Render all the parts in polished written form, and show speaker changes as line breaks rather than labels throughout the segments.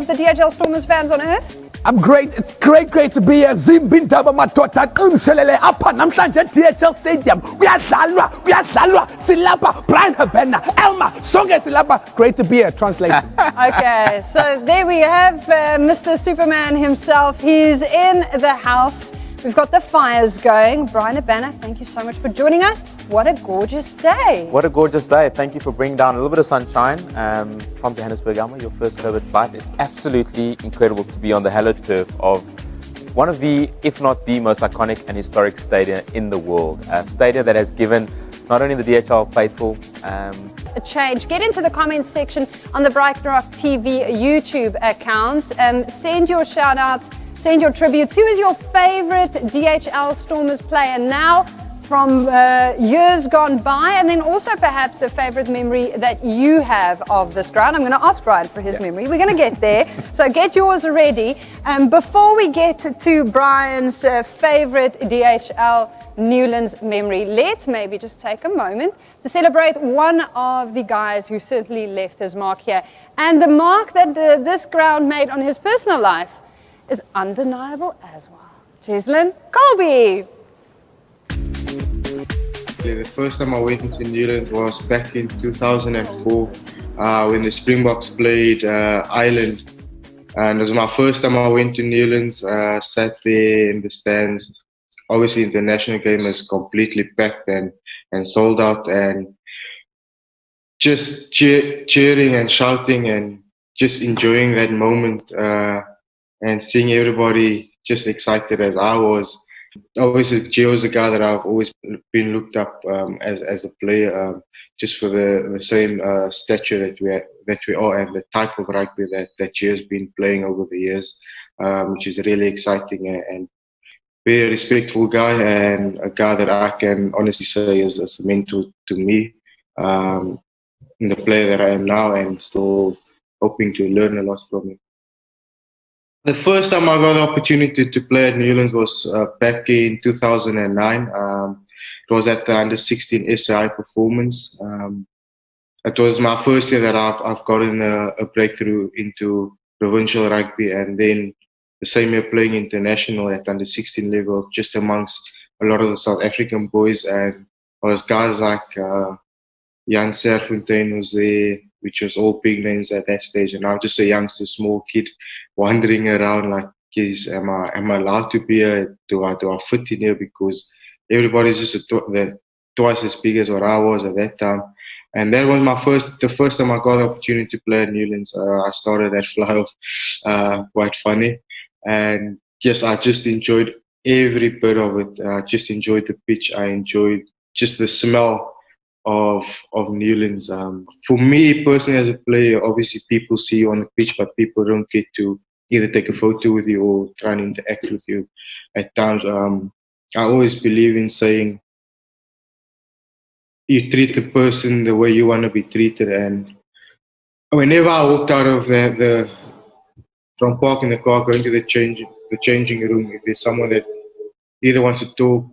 the DHL Stormers fans on earth?
I'm great. It's great to be here. Zimbindaba matota umshelele apha namhlanje DHL Stadium. Uyadlalwa silapha Brian Habana Elma sonke silapha. Great to be here. Translation.
Okay, so there we have Mr. Superman himself. He's in the house. We've got the fires going. Brian Habana, thank you so much for joining us. What a gorgeous day.
What a gorgeous day. Thank you for bringing down a little bit of sunshine from Johannesburg, Alma, your first COVID flight. It's absolutely incredible to be on the hallowed turf of one of the, if not the most iconic and historic stadia in the world. A stadia that has given not only the DHL faithful
a change. Get into the comments section on the BrightRock TV YouTube account. Send your shout outs. Send your tributes. Who is your favorite DHL Stormers player now from years gone by? And then also perhaps a favorite memory that you have of this ground. I'm going to ask Brian for his memory. We're going to get there. So get yours ready. Before we get to Brian's favorite DHL Newlands memory, let's maybe just take a moment to celebrate one of the guys who certainly left his mark here. And the mark that this ground made on his personal life is undeniable as well. Cheslin Colby.
The first time I went into Newlands was back in 2004 when the Springboks played Ireland. And it was my first time I went to Newlands, sat there in the stands. Obviously, the national game was completely packed and sold out, and just cheering and shouting and just enjoying that moment. And seeing everybody just excited as I was. Obviously, Gio's a guy that I've always been looked up as a player, just for the same stature that we are and the type of rugby that Gio's been playing over the years, which is really exciting and very respectful guy, and a guy that I can honestly say is a mentor to me, and the player that I am now, and still hoping to learn a lot from him. The first time I got the opportunity to play at Newlands was back in 2009. It was at the under-16 SI performance. It was my first year that I've gotten a breakthrough into provincial rugby, and then the same year playing international at under-16 level, just amongst a lot of the South African boys. And there was guys like Jan Serfontein was there, which was all big names at that stage. And I'm just a youngster, small kid, wandering around like, am I allowed to be here? Do I fit in here? Because everybody's just twice as big as what I was at that time. And that was the first time I got the opportunity to play at Newlands. I started at fly-off, quite funny. And yes, I just enjoyed every bit of it. I just enjoyed the pitch. I enjoyed just the smell of Newlands. For me personally as a player, obviously people see you on the pitch, but people don't get to either take a photo with you or try and interact with you at times. I always believe in saying you treat the person the way you want to be treated. And whenever I walked out of from parking the car, going to the changing room, if there's someone that either wants to talk,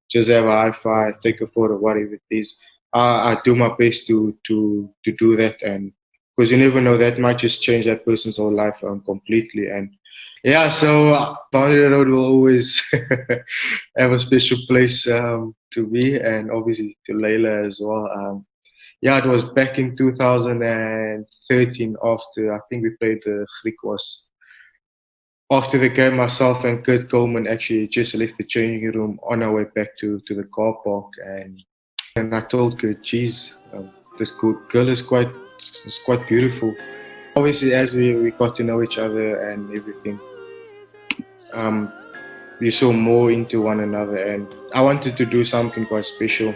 just have a high five, take a photo, whatever it is, I do my best to do that, and because you never know, that might just change that person's whole life completely. And yeah, so Boundary Road will always have a special place to me, and obviously to Layla as well. Yeah, it was back in 2013 after I think we played the Griquas. After the game, myself and Kurt Coleman actually just left the changing room on our way back to the car park, and I told Kurt, geez, this girl is quite beautiful. Obviously, as we got to know each other and everything, we saw more into one another, and I wanted to do something quite special.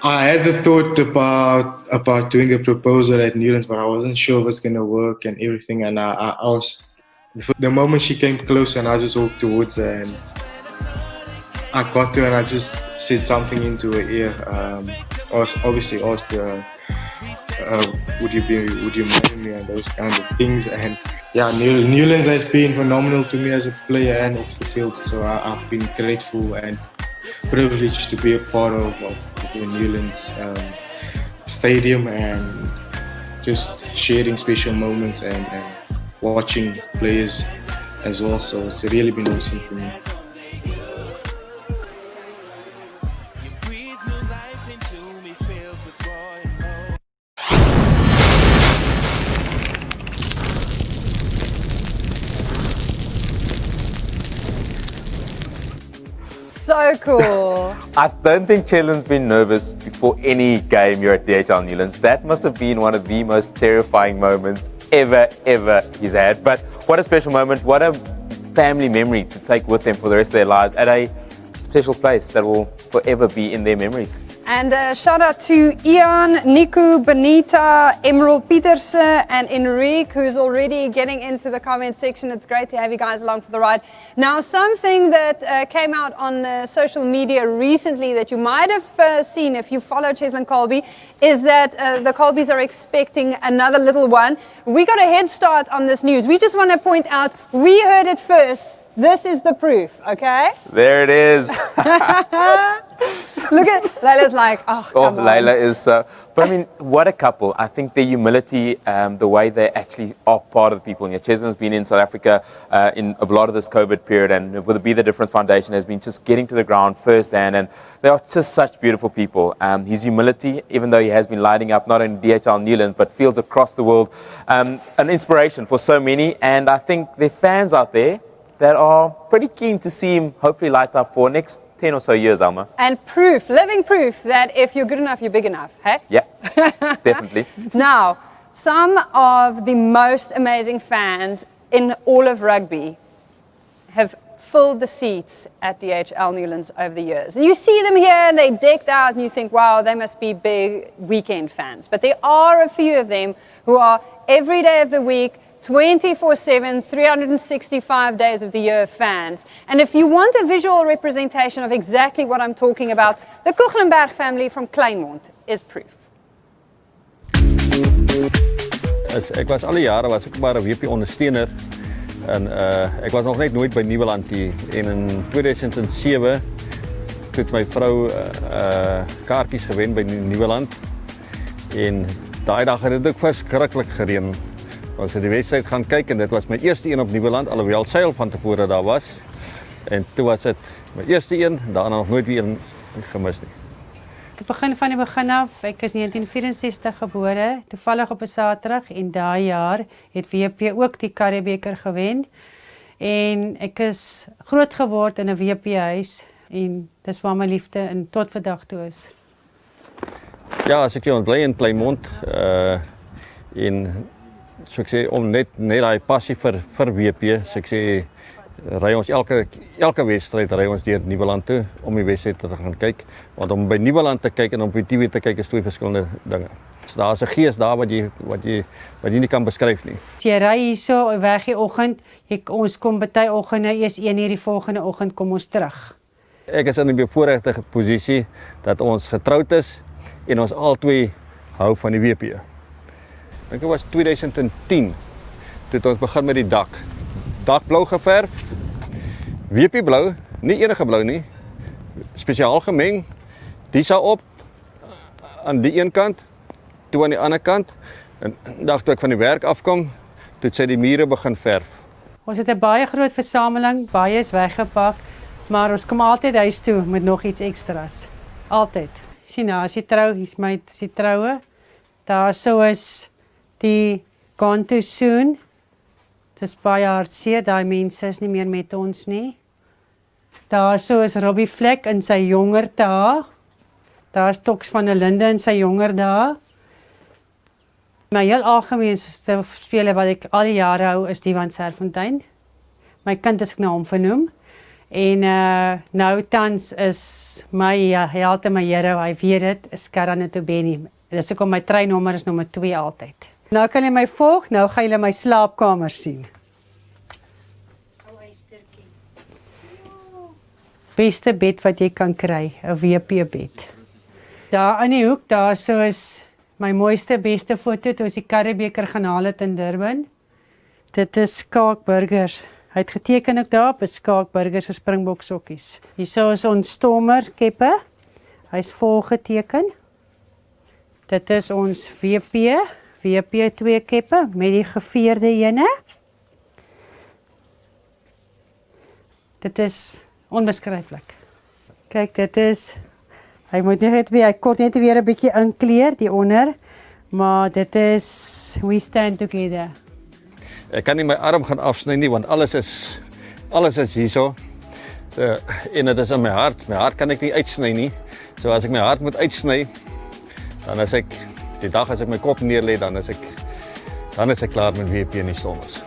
I had the thought about doing a proposal at Newlands, but I wasn't sure if it's going to work and everything. And I was, the moment she came close and I just walked towards her, and I got to her and I just said something into her ear. Obviously asked her, would you marry me, and those kind of things. And yeah, Newlands has been phenomenal to me as a player and off the field. So I've been grateful and privileged to be a part of the Newlands stadium, and just sharing special moments and watching players as well. So it's really been awesome for me.
So cool.
I don't think Cheltenham's been nervous before any game here at DHL Newlands. That must have been one of the most terrifying moments ever he's had. But what a special moment, what a family memory to take with them for the rest of their lives at a special place that will forever be in their memories.
And shout out to Ian, Niku, Benita, Emerald Petersen, and Enrique, who's already getting into the comment section. It's great to have you guys along for the ride. Now, something that came out on social media recently that you might have seen if you follow Cheslin Colby is that the Colbys are expecting another little one. We got a head start on this news. We just want to point out, we heard it first. This is the proof, okay?
There it is.
Look at Layla's like, oh, come on.
Layla is, but I mean, what a couple. I think their humility, the way they actually are part of the people. Cheslin's been in South Africa in a lot of this COVID period, and with the Be The Difference Foundation has been just getting to the ground firsthand, and they are just such beautiful people. His humility, even though he has been lighting up not only DHL Newlands, but fields across the world, an inspiration for so many, and I think there are fans out there that are pretty keen to see him hopefully light up for next 10 or so years, Alma.
And proof, living proof that if you're good enough, you're big enough, hey?
Yeah, definitely.
Now, some of the most amazing fans in all of rugby have filled the seats at DHL Newlands over the years. And you see them here and they decked out and you think, wow, they must be big weekend fans. But there are a few of them who are every day of the week, 24/7, 365 days of the year fans. And if you want a visual representation of exactly what I'm talking about, the Kuchlenberg family from Kleinmond is proof.
Ek was alle jare was ek maar 'n WP ondersteuner en ek was nog net nooit by Newlands nie. En in 2007 het my vrou kaartjies gewen by Newlands. En daai dag het dit ook verskriklik gereën. Ons het die wedstryd gaan kyk en dit was my eerste een op Newlands, alhoewel sy al van tevore daar was. En toe was dit my eerste een, daarna nog nooit weer een gemis nie.
Ek begin van die begin af, ek is 1964 gebore, toevallig op 'n Saterdag en daai jaar het WP ook die Karrebeker gewen. En ek is groot geword in 'n WP huis en dis waar my liefde in tot vandag toe is.
Ja, as ek hier bly in Kleinmond en so ek sê om net daai passie vir WP, so ek sê ry ons elke wedstryd ry ons deur Newlands toe om die wedstryd te gaan kyk, want om by Newlands te kyk en om by TV te kyk is twee verskillende dinge. So daar's 'n gees daar wat jy nie kan beskryf nie.
As jy ry hierso weg die oggend, ons kom baie oggende eers 1:00 die volgende oggend kom ons terug.
Ek is in 'n bevoorregte posisie dat ons getroud is en ons albei hou van die WP. Dit was 2010, toe het ons begin met die dak. Dak blou geverf, WP blou, nie enige blou nie, spesiaal gemeng, die sal op aan die een kant, toe aan die ander kant, en dag toe ek van die werk afkom, toe het sy die mure begin verf.
Ons het 'n baie groot versameling, baie is weggepak, maar ons kom altyd huis toe met nog iets ekstras, altyd. Sien nou, as jy trou, hier's my troue, daar so is die Gone Too Soon, dis baie hartseer, daai mense is nie meer met ons nie. Daar so is Robbie Fleck in sy jonger dae, daar is Toks van der Linde in sy jonger dae. My heel algemeenste speler wat ek al die jare hou is die van Serfontein. My kind is ek na hom vernoem. En nou tans is my held en my hero, hy weet dit, is Karane Tobeni. Dis hoekom my treinnommer is nommer 2 altyd. Nou kan jy my volg, nou gaan julle my slaapkamer sien. Beste bed wat jy kan kry, 'n WP bed. Daar in die hoek, daar so is my mooiste, beste foto, toe ons die Karrebeker gaan haal het in Durban. Dit is skaakburgers. Hy het geteken ook daar op skaakburgers vir Springbok sokkies. Hierso is ons Stormers keppe. Hy's vol geteken. Dit is ons WP 2 keppe met die geveerde ene. Dit is onbeskryflik. Kyk, dit is, hy moet net weer, hy kort net weer 'n bietjie inkleer die onder, maar dit is we stand together.
Ek kan nie my arm gaan afsny nie want alles is hierso. En dit is in my hart. My hart kan ek nie uitsny nie. So as ek my hart moet uitsny, dan is ek die dag as ek my kop neerlê, dan is ek klaar met WP en die Stormers.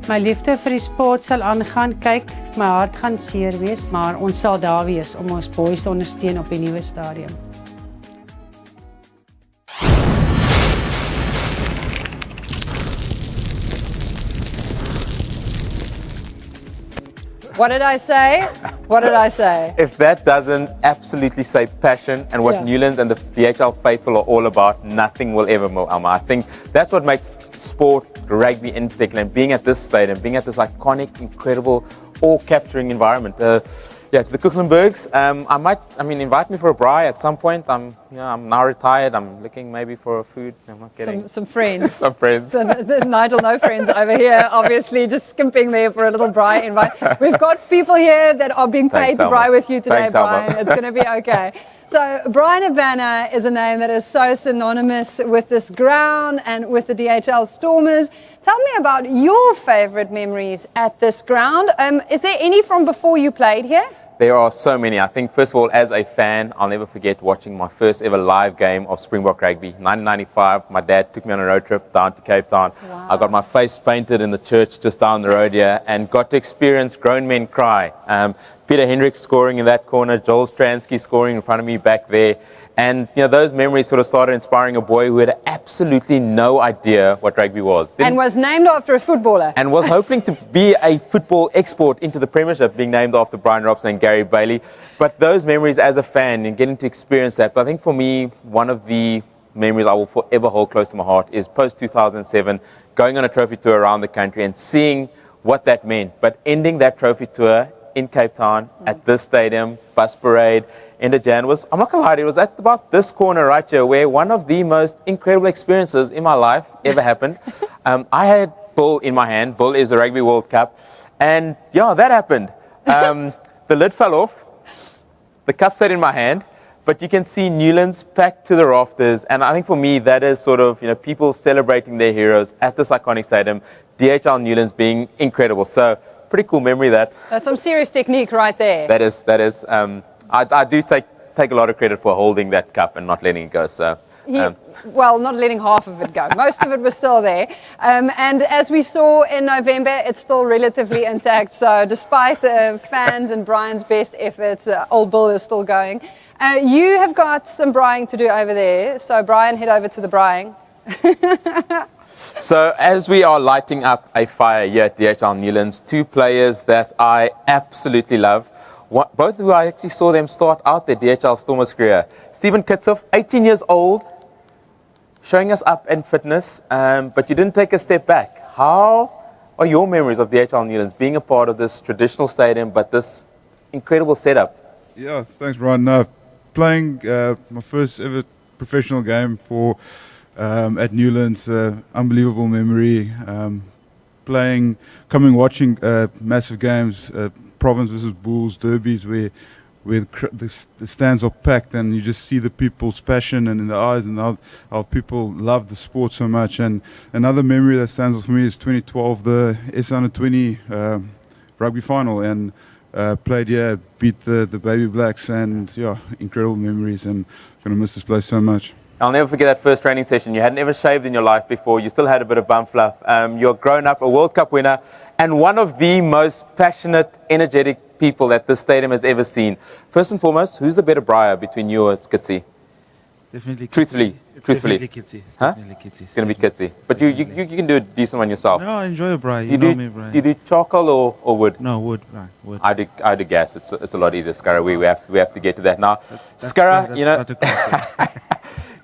My liefde vir die sport sal aangaan. Kyk, my hart gaan seer wees, maar ons sal daar wees om ons boys te ondersteun op die nuwe stadium.
What did I say? What did I say?
If that doesn't absolutely say passion and what
Yeah.
Newlands and the DHL faithful are all about, nothing will ever more, Alma. I think that's what makes sport, rugby in particular, and being at this stadium, being at this iconic, incredible, all-capturing environment. To the Kuchlenbergs, invite me for a braai at some point. I'm now retired. I'm looking maybe for a food. I'm not getting
Some friends.
some friends.
Nigel, no friends over here, obviously, just skimping there for a little braai invite. We've got people here that are being paid
Thanks,
to
Alma.
braai with you today,
Thanks, Alma.
Brian. It's going to be okay. So, Brian Habana is a name that is so synonymous with this ground and with the DHL Stormers. Tell me about your favorite memories at this ground. Is there any from before you played here?
There are so many. I think, first of all, as a fan, I'll never forget watching my first ever live game of Springbok rugby. 1995, my dad took me on a road trip down to Cape Town.
Wow.
I got my face painted in the church just down the road here and got to experience grown men cry. Peter Hendricks scoring in that corner, Joel Stransky scoring in front of me back there. And those memories sort of started inspiring a boy who had absolutely no idea what rugby was.
And was named after a footballer.
And was hoping to be a football export into the Premiership, being named after Brian Robson and Gary Bailey. But those memories as a fan and getting to experience that, but I think for me, one of the memories I will forever hold close to my heart is post-2007, going on a trophy tour around the country and seeing what that meant. But ending that trophy tour in Cape Town at this stadium, bus parade, end of Jan was, I'm not gonna lie, it was at about this corner right here where one of the most incredible experiences in my life ever happened. I had Bull in my hand. Bull is the Rugby World Cup. And yeah, that happened. The lid fell off. The cup stayed in my hand. But you can see Newlands packed to the rafters. And I think for me, that is sort of, people celebrating their heroes at this iconic stadium. DHL Newlands being incredible. So pretty cool memory that.
That's some serious technique right there.
That is. I do take a lot of credit for holding that cup and not letting it go. So,
well, not letting half of it go. Most of it was still there. And as we saw in November, it's still relatively intact. So despite the fans and Brian's best efforts, Old Bull is still going. You have got some braaiing to do over there. So Brian, head over to the braaiing.
So as we are lighting up a fire here at DHL Newlands, two players that I absolutely love. Both of who I actually saw them start out their DHL Stormers career. Stephen Kitsoff, 18 years old, showing us up in fitness, but you didn't take a step back. How are your memories of DHL Newlands being a part of this traditional stadium, but this incredible setup?
Yeah, thanks, Brian. Playing my first ever professional game at Newlands, unbelievable memory. Watching massive games. Province versus Bulls, derbies, where the stands are packed and you just see the people's passion and in the eyes and how people love the sport so much. And another memory that stands out for me is 2012, the S-20 rugby final, and played here, beat the Baby Blacks, and yeah, incredible memories, and gonna miss this place so much.
I'll never forget that first training session. You hadn't ever shaved in your life before. You still had a bit of bum fluff. You're grown up, a World Cup winner, and one of the most passionate, energetic people that this stadium has ever seen. First and foremost, who's the better braaier between you or Skitzy?
Definitely Kitsi.
Truthfully.
Definitely Kitsi.
Huh?
Definitely Kitsi.
It's going to be Kitsy. But you can do a decent one yourself.
No, I enjoy a braai.
Do
You know me, braai.
do you do charcoal or wood?
No, wood. Braai. Wood.
I do gas. It's a lot easier, Skara. We have to get to that now. Skara,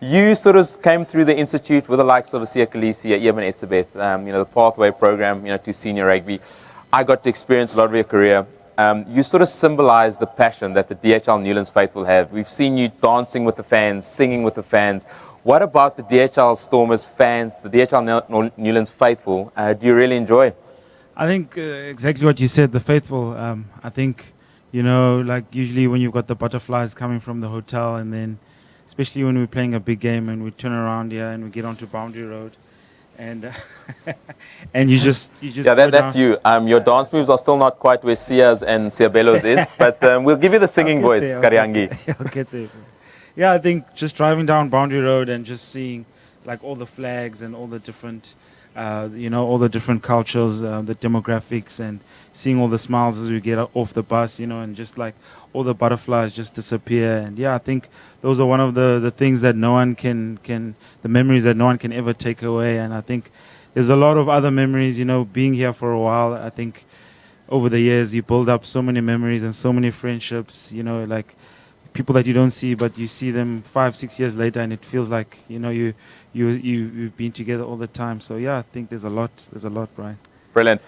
you sort of came through the institute with the likes of Asia Kolisi, Eamon Etzebeth, the pathway program, to senior rugby. I got to experience a lot of your career. You sort of symbolize the passion that the DHL Newlands faithful have. We've seen you dancing with the fans, singing with the fans. What about the DHL Stormers fans, the DHL Newlands faithful, do you really enjoy?
I think exactly what you said, the faithful. I think, you know, like usually when you've got the butterflies coming from the hotel, and then especially when we're playing a big game and we turn around here and we get onto Boundary Road, and and you just
Yeah, that's you. Your dance moves are still not quite where Sia's and Siabelo's is, but we'll give you the singing voice, Kariangi.
I'll get there. Yeah, I think just driving down Boundary Road and just seeing like all the flags and all the different, you know, all the different cultures, the demographics, and seeing all the smiles as we get off the bus, you know, and just like all the butterflies just disappear. And yeah, I think those are one of the things that no one can, the memories that no one can ever take away. And I think there's a lot of other memories, you know, being here for a while. I think over the years you build up so many memories and so many friendships, you know, like people that you don't see, but you see them 5-6 years later, and it feels like, you know, you've been together all the time. So yeah, I think there's a lot, Brian.
Brilliant.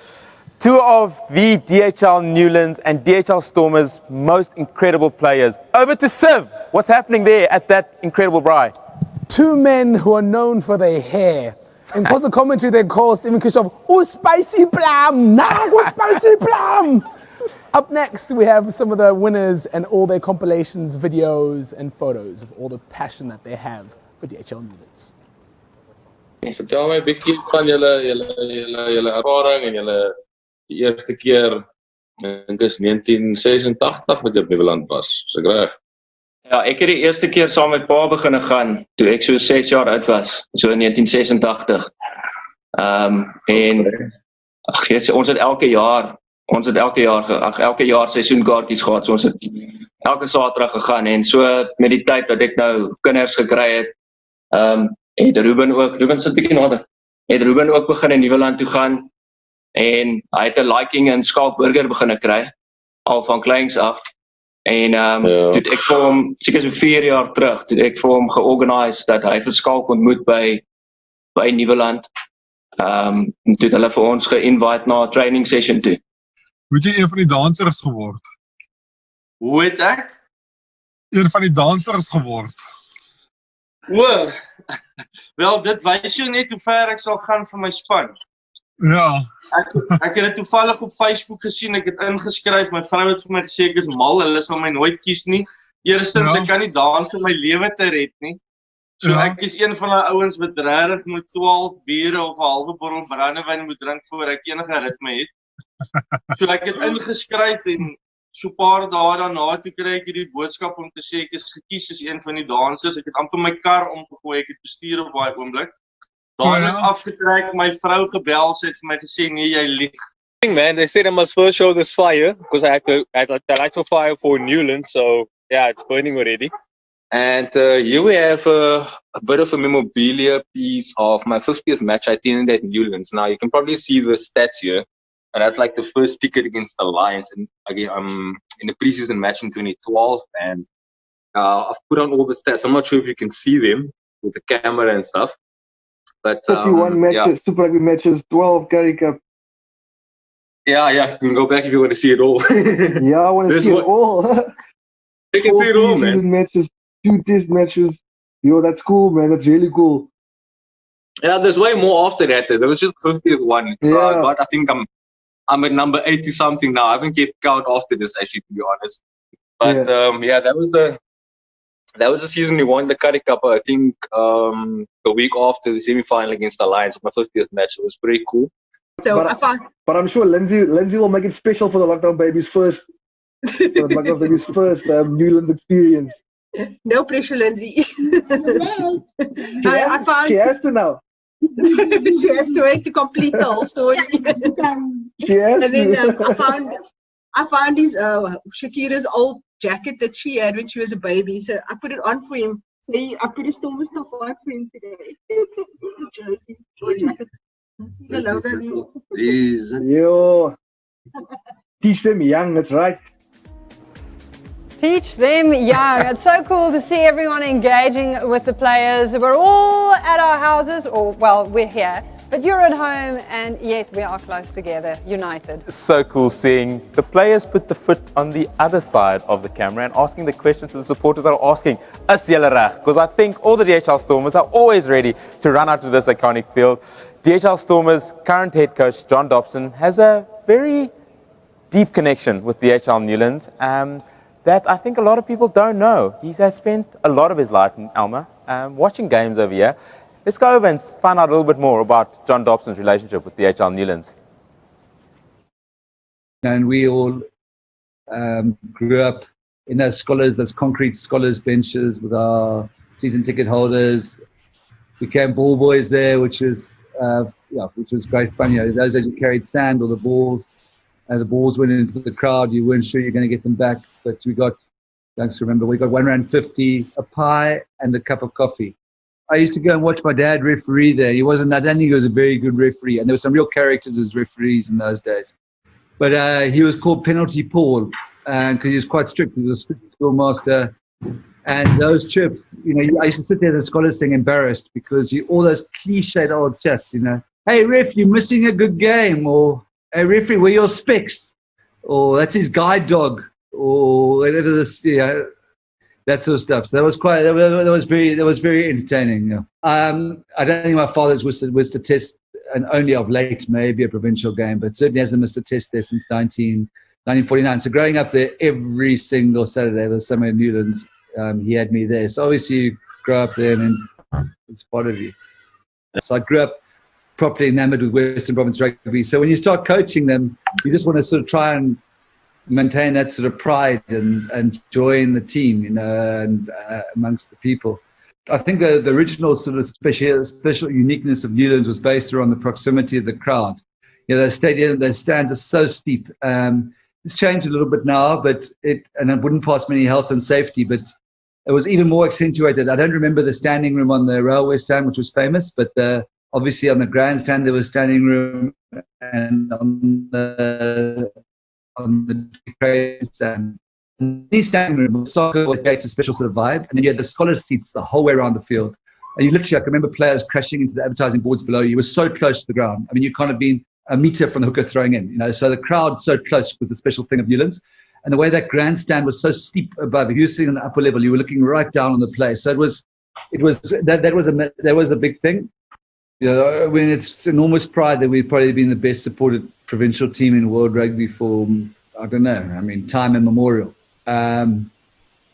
Two of the DHL Newlands and DHL Stormers' most incredible players. Over to Siv. What's happening there at that incredible braai?
Two men who are known for their hair. In the commentary, they call Stephen Kishoff, "Oh, spicy plum! Nah, spicy plum!" Up next, we have some of the winners and all their compilations, videos, and photos of all the passion that they have for DHL Newlands.
Vertel my 'n bietjie van julle ervaring en julle die eerste keer, dink is 1986 wat jy op Nederland was. Is ek reg?
Ja, ek het die eerste keer saam met pa begin gaan toe ek so 6 jaar oud was, so in 1986. En ag, ons het elke jaar seisoenkaartjies gehad. So ons het elke Saterdag gegaan, en so met die tyd dat ek nou kinders gekry het, het Ruben sit bietjie nader. Het Ruben ook begin in Nieuweland toe gaan, en hy het 'n liking in Skalkburger begin kry al van kleins af. En toe het ek vir hom, seker so 4 jaar terug, toe ek vir hom georganiseer dat hy vir Skalk ontmoet by Nieuweland. En toe het hulle vir ons ge-invite na 'n training session toe.
Hoe het jy een van die dansers geword?
Hoe het ek?
Een van die dansers geword.
O, wel, dit wys jou net hoe ver ek sal gaan vir my span.
Ja.
Ek het dit toevallig op Facebook gesien, ek het ingeskryf, my vrou het vir my gesê ek is mal, hulle sal my nooit kies nie. Eerstens, ek kan nie dans om my lewe te red nie. So ek is een van die ouens wat regtig met 12 biere of 'n halwe bottel brandewyn moet drink voor ek enige ritme het. So ek het ingeskryf, en so 'n paar dae daarna toe kry ek hierdie boodskap om te sê ek is gekies as een van die dansers. Ek het amper my kar omgegooi, ek het bestuur op daai oomblik. Daar het afgetrek, my vrou gebel, sy het vir my gesê nee, jy lieg.
Man, they said I must first show this fire because I had the light for fire for Newlands, so yeah, it's burning already. And here we have a bit of a memorabilia piece of my 50th match I attended at Newlands. Now you can probably see the stats here, and that's like the first ticket against the Lions, and again in the preseason match in 2012. And I've put on all the stats. I'm not sure if you can see them with the camera and stuff. But
51 matches, Super Rugby matches, 12 Currie Cup.
Yeah, you can go back if you want to see it all.
Yeah, I want to see it all.
You can see it all, man.
Matches, 2 test matches. Yo, that's cool, man. That's really cool.
Yeah, there's way more after that. There was just 50th one. So
Yeah.
I think I'm at number 80 something now. I haven't kept count after this, actually, to be honest. But yeah, that was the season we won the Currie Cup. I think the week after the semi-final against the Lions, my 50th match. It was pretty cool.
So but I'm sure Lindsay will make it special for the Lockdown Babies first. For the Lockdown Babies first Newlands experience.
No pressure, Lindsay. I found
She has to now.
she has to wait to complete the whole story.
She has
And then
to.
I found his Shakira's old jacket that she had when she was a baby. So I put it on for him. So I put a Stormers stuff on for him today. Jersey, jacket. See the logo there.
Yo. Teach them young, that's right.
Teach them young. It's so cool to see everyone engaging with the players. We're all at our houses, or well, we're here, but you're at home, and yet we are close together, united.
It's so cool seeing the players put the foot on the other side of the camera and asking the questions to the supporters that are asking, is julle reg? Because I think all the DHL Stormers are always ready to run out to this iconic field. DHL Stormers' current head coach, John Dobson, has a very deep connection with DHL Newlands that I think a lot of people don't know. He has spent a lot of his life in Alma watching games over here. Let's go over and find out a little bit more about John Dobson's relationship with DHL Newlands.
And we all grew up in those concrete scholars benches with our season ticket holders. Became ball boys there, which was great fun. You know, those days you carried sand or the balls, and the balls went into the crowd. You weren't sure you're going to get them back, but we got R1.50, a pie, and a cup of coffee. I used to go and watch my dad referee there. I don't think he was a very good referee, and there were some real characters as referees in those days. But he was called Penalty Paul because he was quite strict. He was a strict schoolmaster. And those chips, you know, I used to sit there at the scholars thing embarrassed because all those cliched old chats, you know, hey, ref, you're missing a good game, or hey, referee, where are your specs? Or that's his guide dog, or whatever this, you know, that sort of stuff. So that was very entertaining. You know. I don't think my father's was to test, and only of late maybe a provincial game, but certainly hasn't missed a test there since 1949. So growing up there every single Saturday, there was somewhere in Newlands. He had me there. So obviously you grow up there and it's part of you. So I grew up properly enamored with Western Province rugby. So when you start coaching them, you just want to sort of try and maintain that sort of pride and joy in the team, you know, and amongst the people. I think the original sort of special uniqueness of Newlands was based around the proximity of the crowd. You know, the stands are so steep. It's changed a little bit now, and it wouldn't pass many health and safety, but it was even more accentuated. I don't remember the standing room on the railway stand, which was famous, but obviously on the grandstand there was standing room, and on the train stand. These standing room, soccer creates a special sort of vibe, and then you had the scholars seats the whole way around the field. And you literally, I can remember players crashing into the advertising boards below you. You were so close to the ground. I mean, you can't have been a meter from the hooker throwing in, you know, so the crowd so close was the special thing of Newlands. And the way that grandstand was so steep above, if you were sitting on the upper level, you were looking right down on the place. So that was a big thing. You know, when it's enormous pride that we've probably been the best supported provincial team in world rugby for, I don't know, I mean, time immemorial. I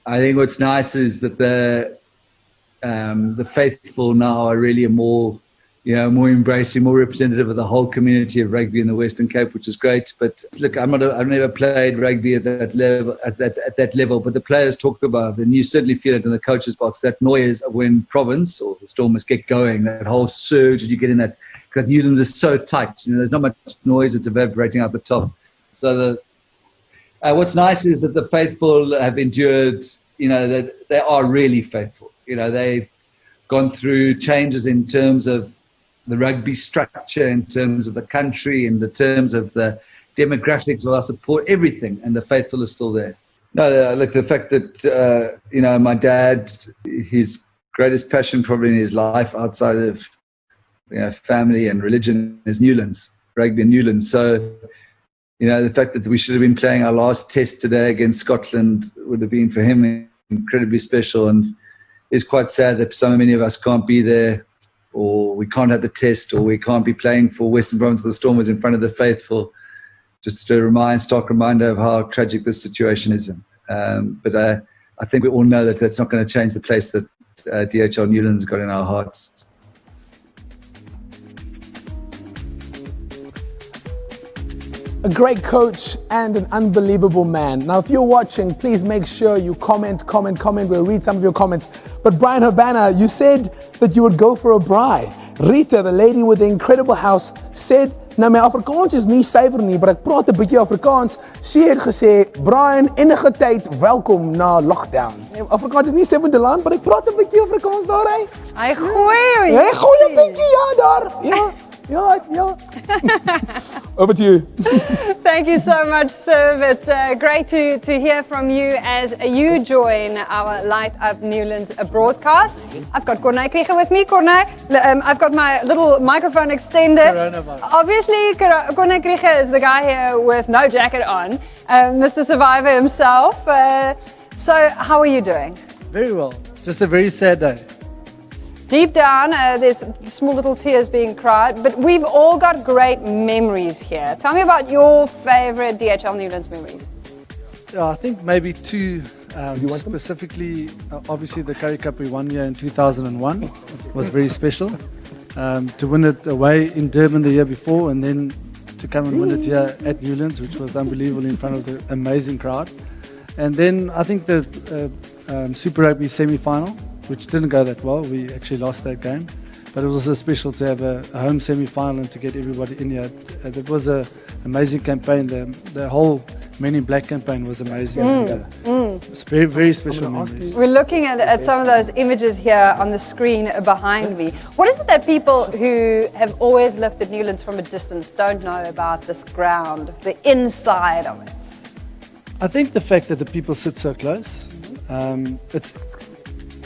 think what's nice is that the faithful now are really more embracing, more representative of the whole community of rugby in the Western Cape, which is great. But look, I've never played rugby at that level, but the players talk about it, and you certainly feel it in the coach's box, that noise of when Province or the Stormers get going, that whole surge that you get in that, because Newlands is so tight, you know, there's not much noise, it's evaporating out the top. So what's nice is that the faithful have endured, you know, that they are really faithful. You know, they've gone through changes in terms of the rugby structure, in terms of the country, in the terms of the demographics of our support, everything, and the faithful is still there. No, look, the fact that, you know, my dad, his greatest passion probably in his life outside of, you know, family and religion is Newlands, rugby and Newlands. So, you know, the fact that we should have been playing our last test today against Scotland would have been for him incredibly special, and it's quite sad that so many of us can't be there, or we can't have the test, or we can't be playing for Western Province of the Stormers in front of the faithful. Just a stark reminder of how tragic this situation is. But I think we all know that that's not going to change the place that DHL Newlands got in our hearts.
A great coach and an unbelievable man. Now, if you're watching, please make sure you comment. We'll read some of your comments. But Brian Habana, you said that you would go for a braai. Rita, the lady with the incredible house, said, nou my Afrikaans is nie suiwer nie, maar ek praat 'n bietjie Afrikaans. Sy het gesê, Brian, enige tyd welkom na lockdown. Afrikaans is nie sewende land, maar ek praat 'n bietjie Afrikaans daar hy.
Hy gooi.
Hy gooi 'n bietjie daar. Ja. Over to you.
Thank you so much, Sir. It's great to hear from you as you join our Light Up Newlands broadcast. I've got Corné Krieger with me. Corné, I've got my little microphone extender. Obviously, Corné Krieger is the guy here with no jacket on, Mr. Survivor himself. So, how are you doing?
Very well. Just a very sad day.
Deep down, there's small little tears being cried, but we've all got great memories here. Tell me about your favorite DHL Newlands memories.
Yeah, I think maybe two. Specifically, obviously the Currie Cup we won here in 2001 was very special. To win it away in Durban the year before, and then to come and win it here at Newlands, which was unbelievable in front of the amazing crowd. And then I think the Super Rugby semi-final, which didn't go that well. We actually lost that game. But it was also special to have a home semi-final and to get everybody in here. It was an amazing campaign. The whole Men in Black campaign was amazing. It's very, very special memories.
We're looking at some of those images here on the screen behind me. What is it that people who have always looked at Newlands from a distance don't know about this ground, the inside of it?
I think the fact that the people sit so close. It's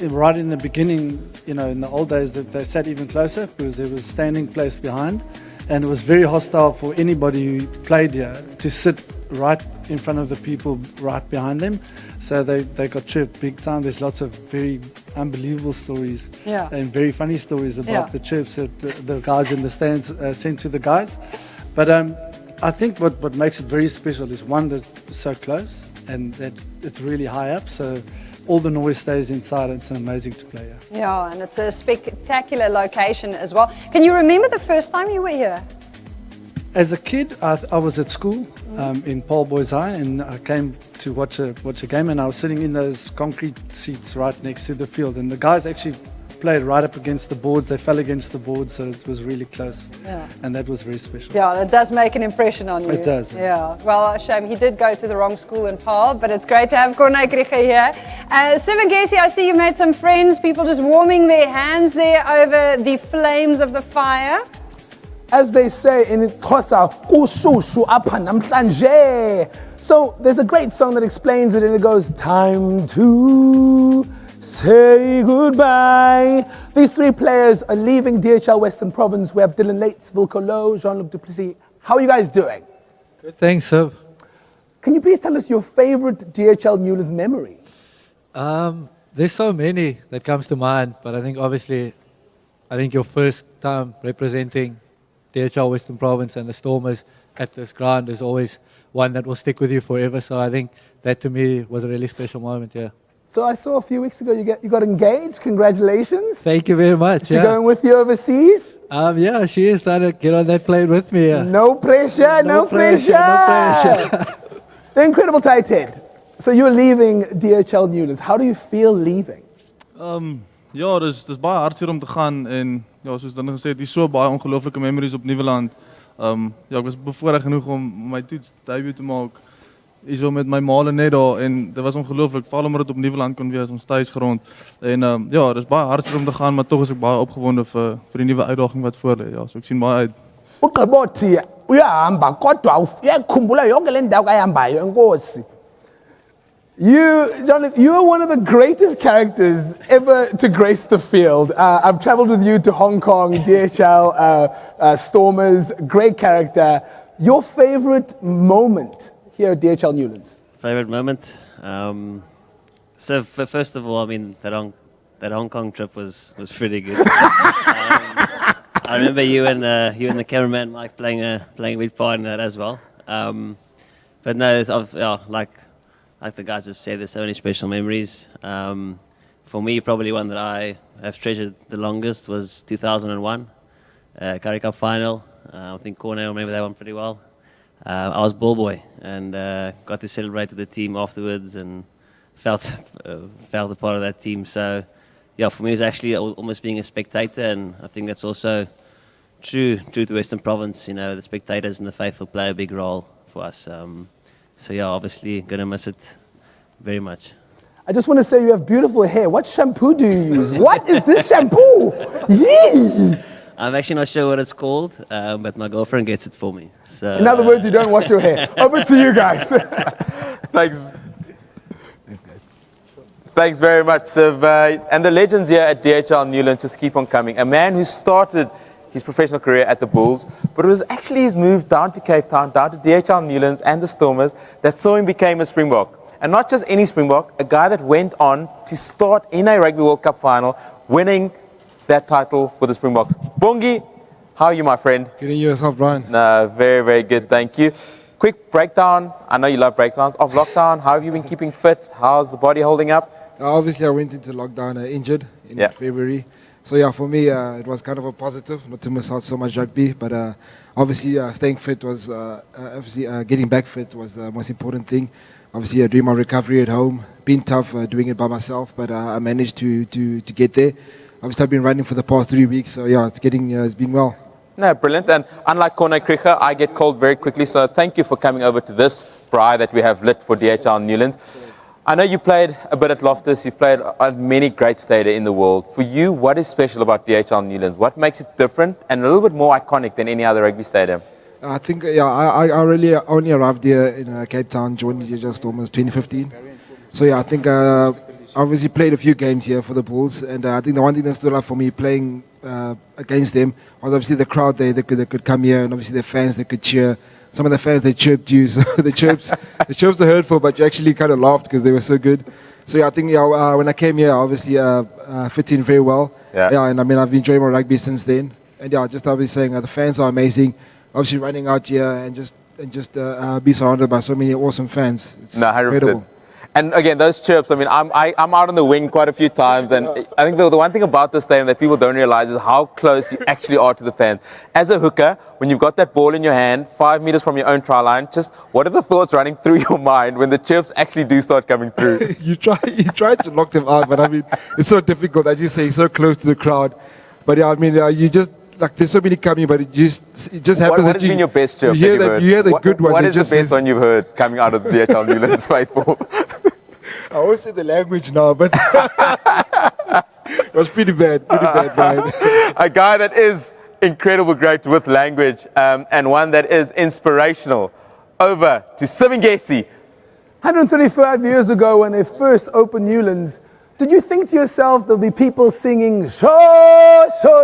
right in the beginning, in the old days, that they sat even closer because there was standing place behind, and it was very hostile for anybody who played here to sit right in front of the people right behind them. So they got chirped big time. There's lots of very unbelievable stories and very funny stories about the chirps that the guys in the stands sent to the guys. But I think what makes it very special is one, that's so close and that it's really high up. So all the noise stays inside. It's amazing to play here.
Yeah, and it's a spectacular location as well. Can you remember the first time you were here?
As a kid, I was at school in Paul Boys High, and I came to watch a game, and I was sitting in those concrete seats right next to the field, and the guys actually played right up against the boards. They fell against the boards, so it was really close. Yeah. And that was very special.
Yeah, it does make an impression on you.
It does.
Yeah. Well, shame he did go to the wrong school in Paul, but it's great to have Corné Krige here. Sivangesi, I see you made some friends, people just warming their hands there over the flames of the fire.
As they say in Xhosa, kushushu apha namhlanje. So there's a great song that explains it, and it goes, time to say goodbye. These three players are leaving DHL Western Province. We have Dylan Lates, Wilco Lowe, Jean-Luc Duplessis. How are you guys doing?
Good, thanks, Sir.
Can you please tell us your favorite DHL Newlands memory?
There's so many that comes to mind, but I think your first time representing DHL Western Province and the Stormers at this ground is always one that will stick with you forever. So I think that to me was a really special moment, yeah.
So I saw a few weeks ago you got engaged. Congratulations.
Thank you very much.
Is she going with you overseas?
Yeah, she is trying to get on that plane with me. Yeah.
No pressure, no pressure. The incredible tight head. So you're leaving DHL Newlands. How do you feel leaving?
Ja, dis baie hartseer om te gaan en ja, soos dan gesê het, so baie ongelooflike memories op Nieuweland. Ja, ek was bevoorreg genoeg om my toets debut te maak. Hierso met my maale net daar en dit was ongelooflik, veral omdat dit op Nieuweland kon wees, ons tuisgrond. En ja, dis baie hartseer om te gaan, maar tog is ek baie opgewonde vir die nuwe uitdaging wat voor lê. Ja, so ek sien baie uit.
Uqobothi uyahamba kodwa uyakhumbula yonke le ndawo ayihambayo enkosi. John, you are one of the greatest characters ever to grace the field. I've traveled with you to Hong Kong, DHL Stormers, great character. Your favorite moment here at DHL Newlands?
Favorite moment? So first of all, I mean, that Hong Kong trip was pretty good. I remember you and the cameraman Mike playing a big part in that as well. But no, like the guys have said, there's so many special memories. For me, probably one that I have treasured the longest was 2001, Currie Cup final. I think Corné will remember that one pretty well. I was ball boy and got to celebrate with the team afterwards and felt a part of that team. So yeah, for me, it was actually almost being a spectator, and I think that's also true to Western Province. You know, the spectators and the faithful play a big role for us. So yeah, obviously gonna miss it very much.
I just want to say you have beautiful hair. What shampoo do you use? What is this shampoo? Yee!
I'm actually not sure what it's called, but my girlfriend gets it for me. So,
in other words, you don't wash your hair. Over to you guys.
Thanks. Thanks very much, Siv. And the legends here at DHL Newlands just keep on coming. A man who started his professional career at the Bulls, but it was actually his move down to Cape Town, down to DHL Newlands and the Stormers that saw him become a Springbok. And not just any Springbok, a guy that went on to start in a Rugby World Cup final, winning that title with the Springboks. Bongi, how are you, my friend?
Good, and you yourself, Brian?
No, very, very good, thank you. Quick breakdown, I know you love breakdowns, of lockdown. How have you been keeping fit? How's the body holding up?
Obviously, I went into lockdown injured in February. So yeah, for me, it was kind of a positive, not to miss out so much rugby. But obviously, staying fit was, obviously getting back fit was the most important thing. Obviously, doing my recovery at home, been tough doing it by myself, but I managed to get there. Obviously, I've been running for the past 3 weeks, so yeah, it's been well.
No, brilliant. And unlike Corne Krieger, I get cold very quickly. So thank you for coming over to this braai that we have lit for DHL Newlands. I know you played a bit at Loftus. You've played at many great stadia in the world. For you, what is special about DHL Newlands? What makes it different and a little bit more iconic than any other rugby stadium?
I think, I really only arrived here in Cape Town, joined DHL Stormers 2015. So yeah, I think I obviously played a few games here for the Bulls, and I think the one thing that stood out for me playing against them was obviously the crowd they could come here, and obviously the fans that could cheer. Some of the fans, they chirped you, so the chirps are hurtful, but you actually kind of laughed because they were so good. So yeah, I think when I came here, obviously fit in very well. Yeah, and I mean I've been enjoying my rugby since then. And yeah, just obviously saying the fans are amazing. Obviously running out here and just be surrounded by so many awesome fans. It's 100%. Incredible.
And again, those chirps, I mean, I'm out on the wing quite a few times, and I think the one thing about this stadium that people don't realize is how close you actually are to the fans. As a hooker, when you've got that ball in your hand, 5 meters from your own try line, just what are the thoughts running through your mind when the chirps actually do start coming through?
you try to lock them out, but I mean, it's so difficult, as you say, so close to the crowd. But yeah, I mean, you just, like, there's so many coming, but it just happens.
What has been your best chirp?
You hear the good one.
What is the best one you've heard coming out of the DHL Newlands faithful?
I always say the language now, but it was pretty bad, Brian.
A guy that is incredible great with language and one that is inspirational. Over to Sibingesi.
135 years ago when they first opened Newlands, did you think to yourselves there'll be people singing Sholoza,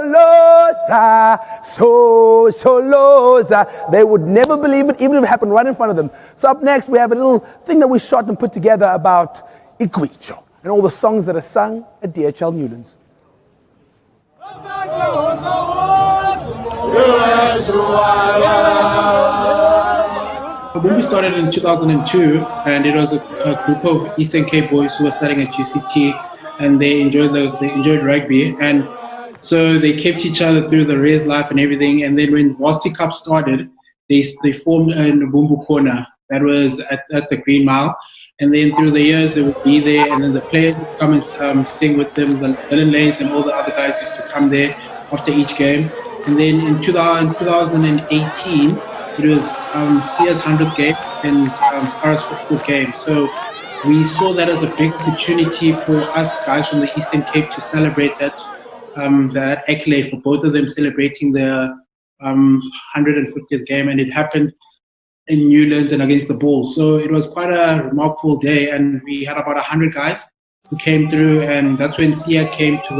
Sholoza? They would never believe it, even if it happened right in front of them. So up next, we have a little thing that we shot and put together about Ikwicho and all the songs that are sung at DHL Newlands.
When we started in 2002, and it was a group of Eastern Cape boys who were studying at UCT, and they enjoyed rugby, and so they kept each other through the res life and everything. And then when Varsity Cup started, they formed a Mbumbu corner that was at the Green Mile, and then through the years they would be there, and then the players would come and sing with them. The Villain Lanes and all the other guys used to come there after each game. And then in 2018. It was Sia's 100th game and Sara's 50th game. So we saw that as a big opportunity for us guys from the Eastern Cape to celebrate that accolade for both of them celebrating their 150th game. And it happened in Newlands and against the Bulls. So it was quite a remarkable day. And we had about 100 guys who came through. And that's when Sia came to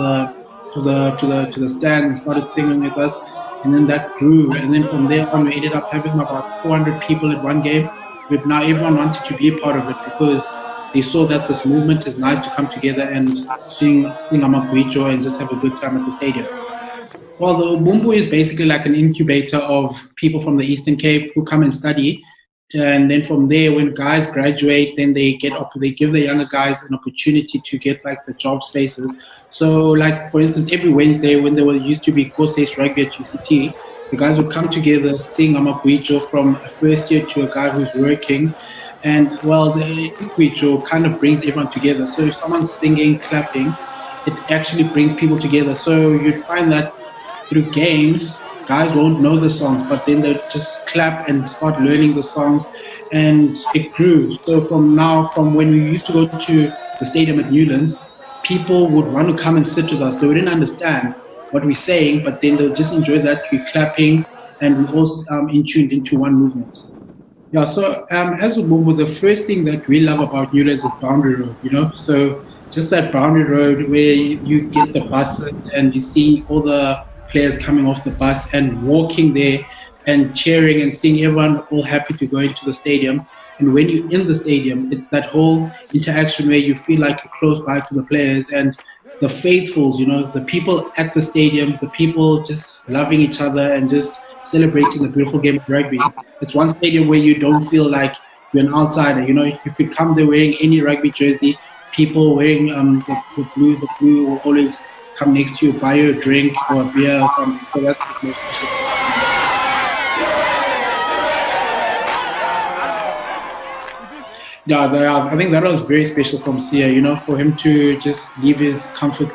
the stand and started singing with us. And then that grew, and then from there on we ended up having about 400 people at one game. But now everyone wanted to be a part of it because they saw that this movement is nice to come together and sing Amagwijo and just have a good time at the stadium. Well, the Ubumbu is basically like an incubator of people from the Eastern Cape who come and study. And then from there, when guys graduate, then they give the younger guys an opportunity to get like the job spaces. So like, for instance, every Wednesday when there used to be course-based rugby at UCT, the guys would come together, sing Amagwijo from a first year to a guy who's working. And well, the Ikwijo kind of brings everyone together. So if someone's singing, clapping, it actually brings people together. So you'd find that through games, guys won't know the songs, but then they'll just clap and start learning the songs, and it grew. So from when we used to go to the stadium at Newlands, people would want to come and sit with us. They wouldn't understand what we're saying, but then they'll just enjoy that we're clapping and we're all in tuned into one movement. Yeah, so as a Ubumbu, the first thing that we love about Newlands is Boundary Road, So just that Boundary Road where you get the buses and you see all the players coming off the bus and walking there and cheering and seeing everyone all happy to go into the stadium. And when you're in the stadium, it's that whole interaction where you feel like you're close by to the players and the faithfuls, the people at the stadiums, the people just loving each other and just celebrating the beautiful game of rugby. It's one stadium where you don't feel like you're an outsider. You could come there wearing any rugby jersey. People wearing the blue will always come next to you, buy you a drink or a beer or something. So that's the most special. Yeah, I think that was very special from Sia, for him to just leave his comfort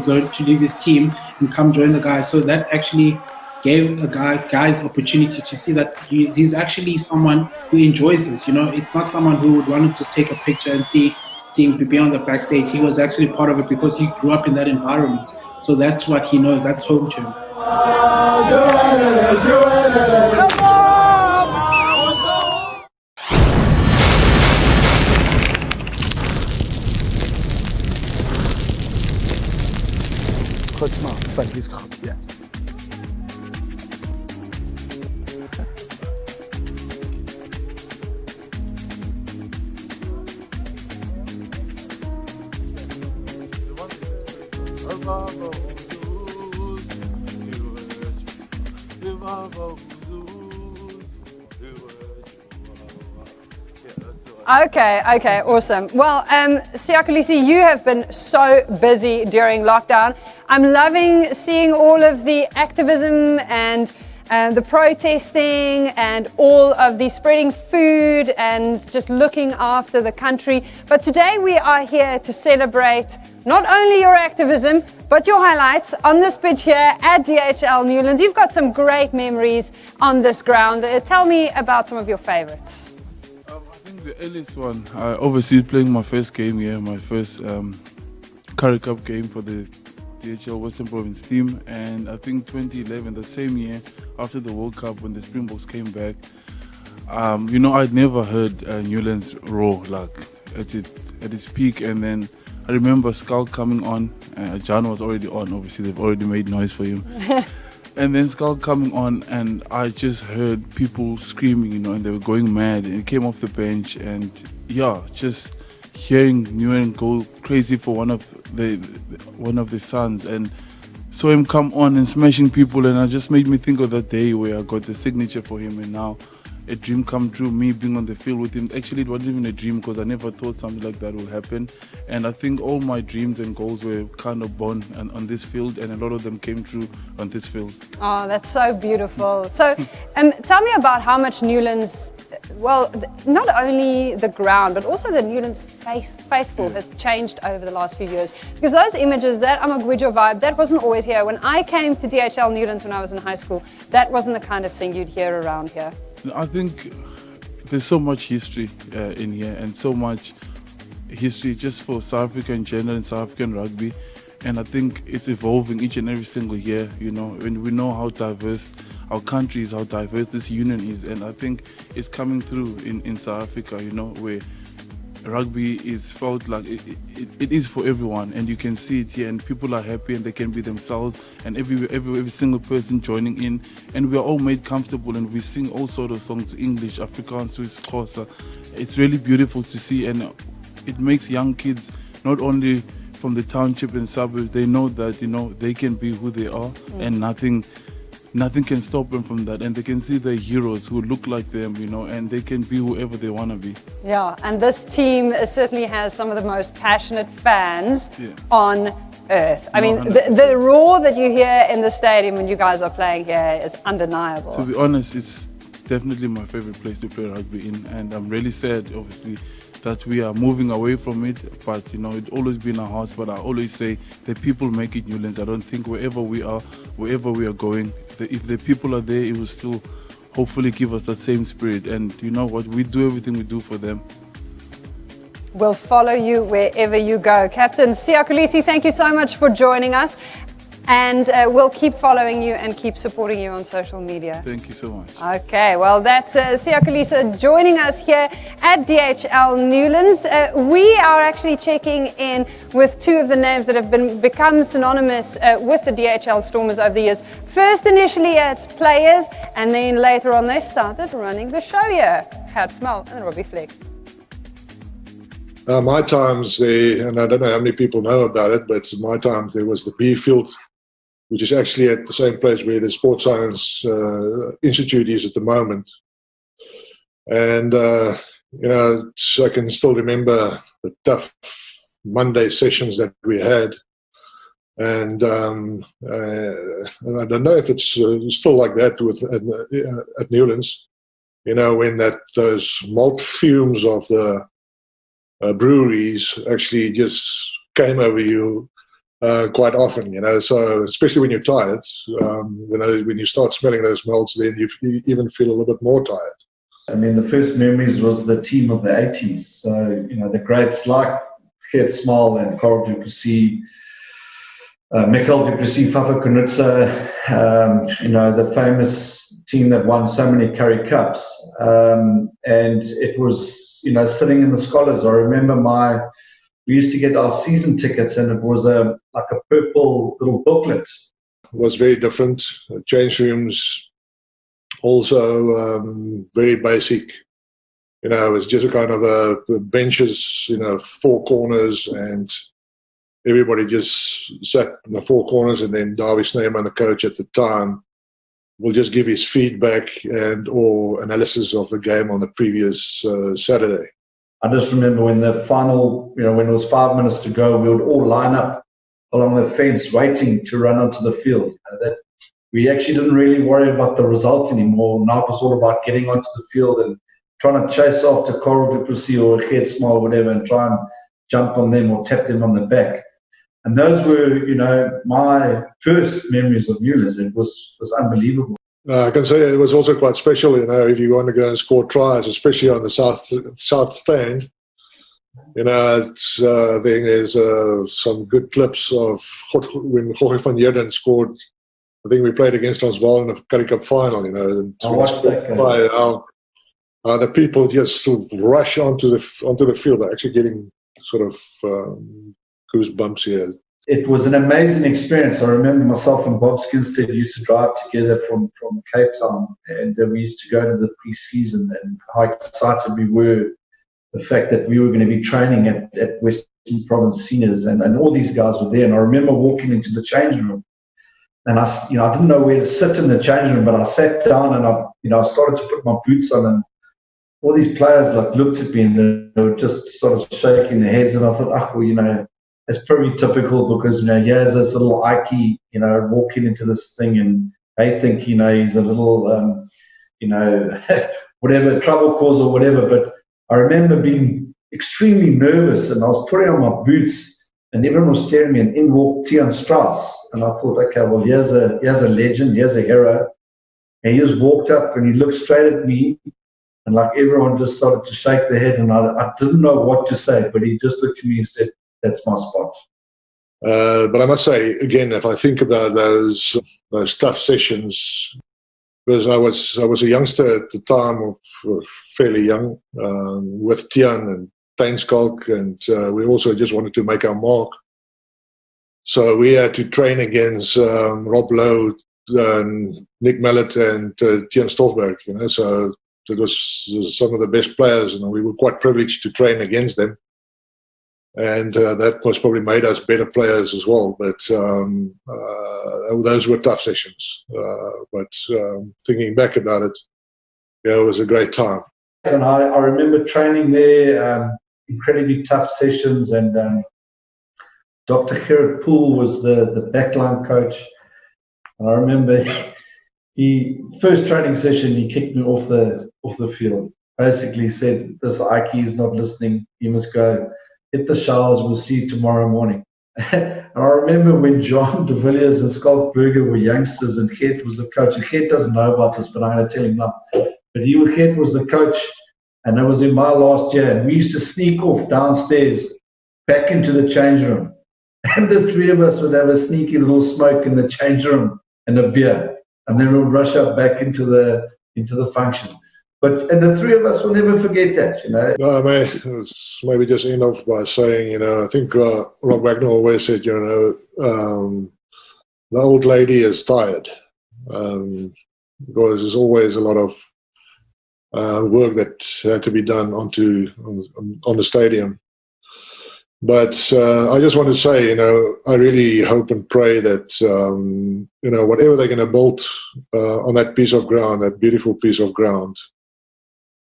zone, to leave his team and come join the guys. So that actually gave guys opportunity to see that he's actually someone who enjoys this. It's not someone who would want to just take a picture and seeing Pipi on the backstage. He was actually part of it because he grew up in that environment. So that's what he knows. That's home to him.
Goed man, kijk, die is goed, ja.
Okay, awesome. Well, Sia Kolisi, you have been so busy during lockdown. I'm loving seeing all of the activism and the protesting and all of the spreading food and just looking after the country. But today we are here to celebrate not only your activism, but your highlights on this pitch here at DHL Newlands. You've got some great memories on this ground. Tell me about some of your favorites.
The earliest one, I obviously playing my first game here, my first Currie Cup game for the DHL Western Province team, and I think 2011, the same year after the World Cup when the Springboks came back, I'd never heard Newlands roar like at its peak, and then I remember Skull coming on, John was already on, obviously they've already made noise for him. And then Skull coming on, and I just heard people screaming, and they were going mad. And he came off the bench, and just hearing Newland go crazy for one of the sons, and saw him come on and smashing people, and it just made me think of that day where I got the signature for him, and now a dream come true, me being on the field with him. Actually, it wasn't even a dream because I never thought something like that would happen. And I think all my dreams and goals were kind of born on this field, and a lot of them came true on this field.
Oh, that's so beautiful. So tell me about how much Newlands, not only the ground, but also the Newlands faithful have changed over the last few years. Because those images, that Amagwijo vibe, that wasn't always here. When I came to DHL Newlands when I was in high school, that wasn't the kind of thing you'd hear around here.
I think there's so much history in here, and so much history just for South Africa in general and South African rugby. And I think it's evolving each and every single year, and we know how diverse our country is, how diverse this union is. And I think it's coming through in South Africa, where rugby is felt like it is for everyone, and you can see it here, and people are happy and they can be themselves, and every single person joining in, and we are all made comfortable, and we sing all sorts of songs, English, Afrikaans, Swiss, Xhosa. It's really beautiful to see, and it makes young kids, not only from the township and suburbs, they know that they can be who they are, and nothing can stop them from that, and they can see the heroes who look like them, and they can be whoever they want to be.
Yeah, and this team certainly has some of the most passionate fans on earth. I mean, the roar that you hear in the stadium when you guys are playing here is undeniable.
To be honest, it's definitely my favorite place to play rugby in, and I'm really sad, obviously, that we are moving away from it, but it's always been our hearts. But I always say the people make it Newlands. I don't think wherever we are going, if the people are there, it will still hopefully give us that same spirit. And you know what, we do everything we do for them.
We'll follow you wherever you go. Captain Sia Kolisi, thank you so much for joining us. And we'll keep following you and keep supporting you on social media.
Thank you so much.
Okay, well, that's Sia Kolisi joining us here at DHL Newlands. We are actually checking in with two of the names that have become synonymous with the DHL Stormers over the years. First, initially as players, and then later on they started running the show here. Gert Small and Robbie Fleck.
My times there, and I don't know how many people know about it, but my times there was the B field, which is actually at the same place where the Sports Science Institute is at the moment. And, I can still remember the tough Monday sessions that we had. And I don't know if it's still like that at Newlands, when those malt fumes of the breweries actually just came over you quite often, so especially when you're tired, when you start smelling those malts, then you even feel a little bit more tired.
I mean, the first memories was the team of the 80s. So, the greats like Geert Smal and Karel du Plessis, Michael du Plessis, Fafa Kunutsa, the famous team that won so many Currie Cups. And it was, sitting in the scholars. I remember we used to get our season tickets, and it was like a purple little booklet.
It was very different. Change rooms, also very basic. It was just a kind of benches, four corners, and everybody just sat in the four corners, and then Darby Sneeman, the coach at the time, will just give his feedback or analysis of the game on the previous Saturday.
I just remember when the final, when it was 5 minutes to go, we would all line up along the fence waiting to run onto the field. That we actually didn't really worry about the result anymore. Now it was all about getting onto the field and trying to chase after Karel du Plessis or Geert Smal or whatever, and try and jump on them or tap them on the back. And those were, my first memories of Newlands. It was unbelievable.
I can say it was also quite special, if you want to go and score tries, especially on the south stand. I think there's some good clips of when Jorge van Heerden scored. I think we played against Transvaal in the Currie Cup final,
I watched that game.
The people just sort of rush onto the field. They're actually getting sort of goosebumps here.
It was an amazing experience. I remember myself and Bob Skinstead used to drive together from Cape Town, and we used to go to the pre-season, and how excited we were, the fact that we were going to be training at Western Province Seniors, and all these guys were there. And I remember walking into the change room, and I didn't know where to sit in the change room, but I sat down and I started to put my boots on, and all these players looked at me and they were just sort of shaking their heads, and I thought, it's pretty typical, because here's this little Ike, walking into this thing, and they think he's a little whatever, trouble cause or whatever. But I remember being extremely nervous, and I was putting on my boots, and everyone was staring at me, and in walked Tian Strauss, and I thought, okay, well, here's a legend, here's a hero. And he just walked up and he looked straight at me, and everyone just started to shake their head, and I didn't know what to say, but he just looked at me and said, "That's my spot."
But I must say, again, if I think about those tough sessions, because I was a youngster at the time, fairly young, with Tian and Teinskalk, and we also just wanted to make our mark. So we had to train against Rob Lowe, Nick Mallet, and Tian Stolfberg. So it was some of the best players, and we were quite privileged to train against them. And that was probably made us better players as well. But those were tough sessions. But thinking back about it, it was a great time.
And I remember training there, incredibly tough sessions. And Dr. Gerrit Poole was the backline coach. And I remember first training session, he kicked me off the field. Basically said, "This Ike is not listening. You must go. Hit the showers, we'll see you tomorrow morning." And I remember when John de Villiers and Scott Berger were youngsters, and Geert was the coach. And Geert doesn't know about this, but I'm going to tell him now. But Geert was the coach, and it was in my last year. And we used to sneak off downstairs back into the change room. And the three of us would have a sneaky little smoke in the change room and a beer. And then we'd rush up back into the function. And the three of us will never forget that,
No, I may maybe just end off by saying, I think Rob Wagner always said, the old lady is tired, because there's always a lot of work that had to be done on the stadium. But I just want to say, I really hope and pray that, whatever they're going to build on that piece of ground, that beautiful piece of ground,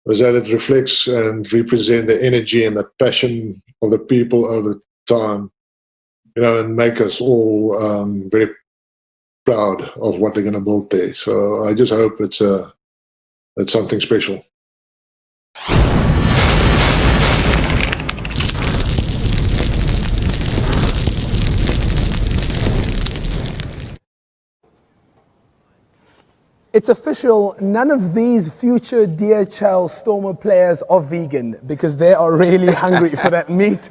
is that it reflects and represents the energy and the passion of the people over time, and make us all very proud of what they're going to build there. So I just hope it's something special.
It's official, none of these future DHL Stormer players are vegan because they are really hungry for that meat.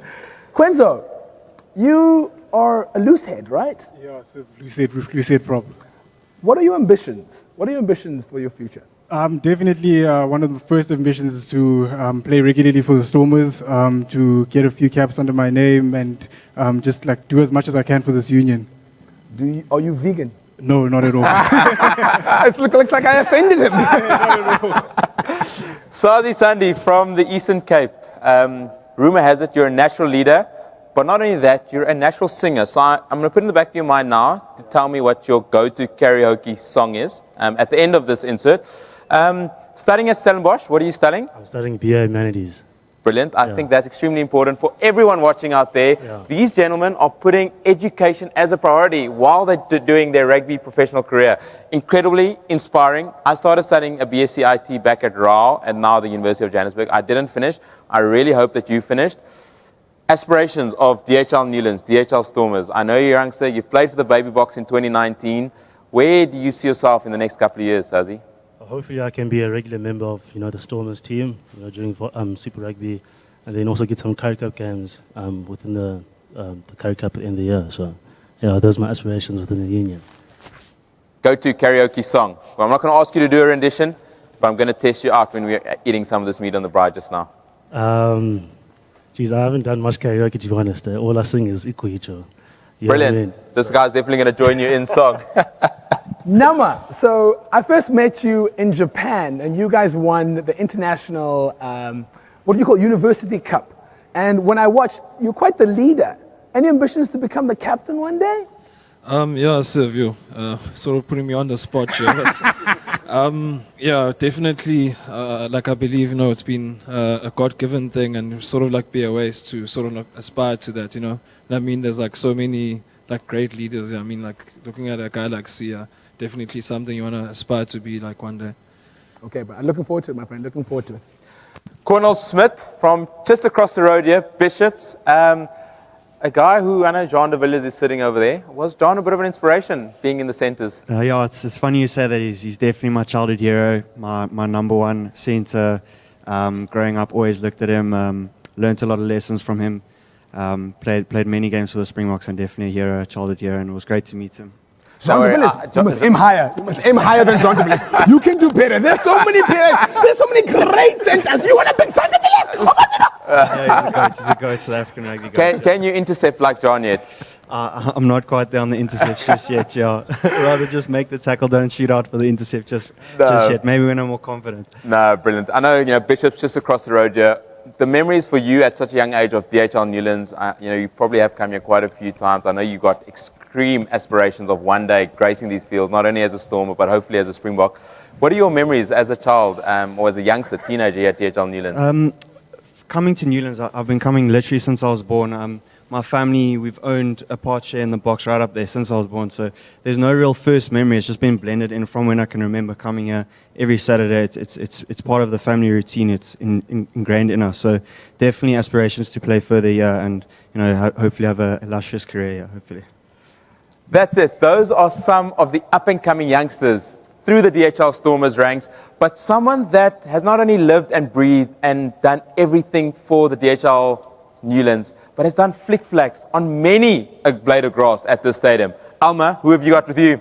Quenzo, you are a loose head, right?
Yeah, it's a loose head problem.
What are your ambitions? What are your ambitions for your future?
Definitely one of the first ambitions is to play regularly for the Stormers, to get a few caps under my name and just like do as much as I can for this union.
Are you vegan?
No, not at all.
It looks like I offended him.
Sazi Sandi from the Eastern Cape. Rumor has it you're a natural leader, but not only that, you're a natural singer. So I'm going to put in the back of your mind now to tell me what your go-to karaoke song is at the end of this insert. Studying at Stellenbosch, what are you studying?
I'm studying BA Humanities.
Brilliant. I think that's extremely important for everyone watching out there.
Yeah.
These gentlemen are putting education as a priority while they're doing their rugby professional career. Incredibly inspiring. I started studying a BSc IT back at RAW and now the University of Johannesburg. I didn't finish. I really hope that you finished. Aspirations of DHL Newlands, DHL Stormers. I know you're a youngster. You've played for the Baby Box in 2019. Where do you see yourself in the next couple of years, Sazi?
Hopefully I can be a regular member of the Stormers team during Super Rugby, and then also get some Currie Cup games within the Currie Cup in the year. So yeah, those are my aspirations within the union.
Go-to karaoke song. Well, I'm not going to ask you to do a rendition, but I'm going to test you out when we're eating some of this meat on the bride just now.
Geez, I haven't done much karaoke, to be honest. All I sing is Ikuicho.
Brilliant. This guy's definitely going to join you in song.
Nama, so I first met you in Japan and you guys won the international, what do you call it, University Cup. And when I watched, you're quite the leader. Any ambitions to become the captain one day?
Yeah, Silvio, sort of putting me on the spot here. But, yeah, definitely, like I believe, it's been a God-given thing and sort of like be a ways to sort of like aspire to that, And I mean, there's like so many like great leaders. I mean, like looking at a guy like Sia, definitely something you want to aspire to be like one day.
Okay, but I'm looking forward to it, my friend, looking forward to it.
Cornel Smith from just across the road here, Bishops. A guy who, I know John de Villiers is sitting over there. Was John a bit of an inspiration being in the centres?
Yeah, it's funny you say that. He's definitely my childhood hero, my number one centre. Growing up, always looked at him, learnt a lot of lessons from him. Played many games for the Springboks and definitely a hero, a childhood hero, and it was great to meet him.
Jean de Villiers, you must aim higher. You must aim higher than Jean de Villiers. You can do better. There's so many players. There's so many great centres. You want to pick Jean de Villiers?
Yeah, he's a goat, South African rugby goat.
Can you intercept like John yet?
I'm not quite there on the intercept just yet, yeah. Rather just make the tackle, don't shoot out for the intercept just yet. Maybe when I'm more confident.
No, brilliant. I know, Bishop's just across the road here. The memories for you at such a young age of DHL Newlands, you probably have come here quite a few times. I know you got extreme aspirations of one day gracing these fields, not only as a Stormer, but hopefully as a Springbok. What are your memories as a child or as a youngster, teenager here at DHL Newlands?
Coming to Newlands, I've been coming literally since I was born. My family, we've owned a part share in the box right up there since I was born. So there's no real first memory. It's just been blended in from when I can remember coming here every Saturday. It's part of the family routine. It's ingrained in us. So definitely aspirations to play further here and hopefully have a illustrious career here. Hopefully.
That's it. Those are some of the up-and-coming youngsters through the DHL Stormers ranks, but someone that has not only lived and breathed and done everything for the DHL Newlands, but has done flick-flacks on many a blade of grass at this stadium. Alma, who have you got with you?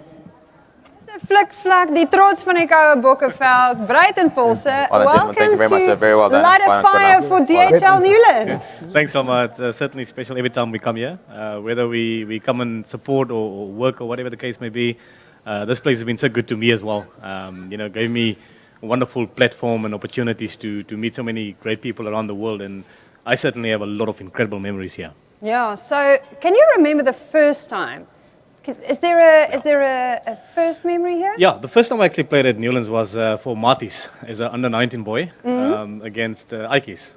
The flick-flack, die trots van die Koue Bokkeveld, Breitenpolse. Welcome
thank you very much, very well
to
done.
Light a Fire for DHL Newlands.
Thanks, Alma. It's certainly special every time we come here, whether we come and support or work or whatever the case may be. This place has been so good to me as well. Gave me a wonderful platform and opportunities to meet so many great people around the world, and I certainly have a lot of incredible memories here.
Yeah. So, can you remember the first time? Is there a first memory here?
Yeah, the first time I actually played at Newlands was for Marties as an under-19 boy against Ikeys.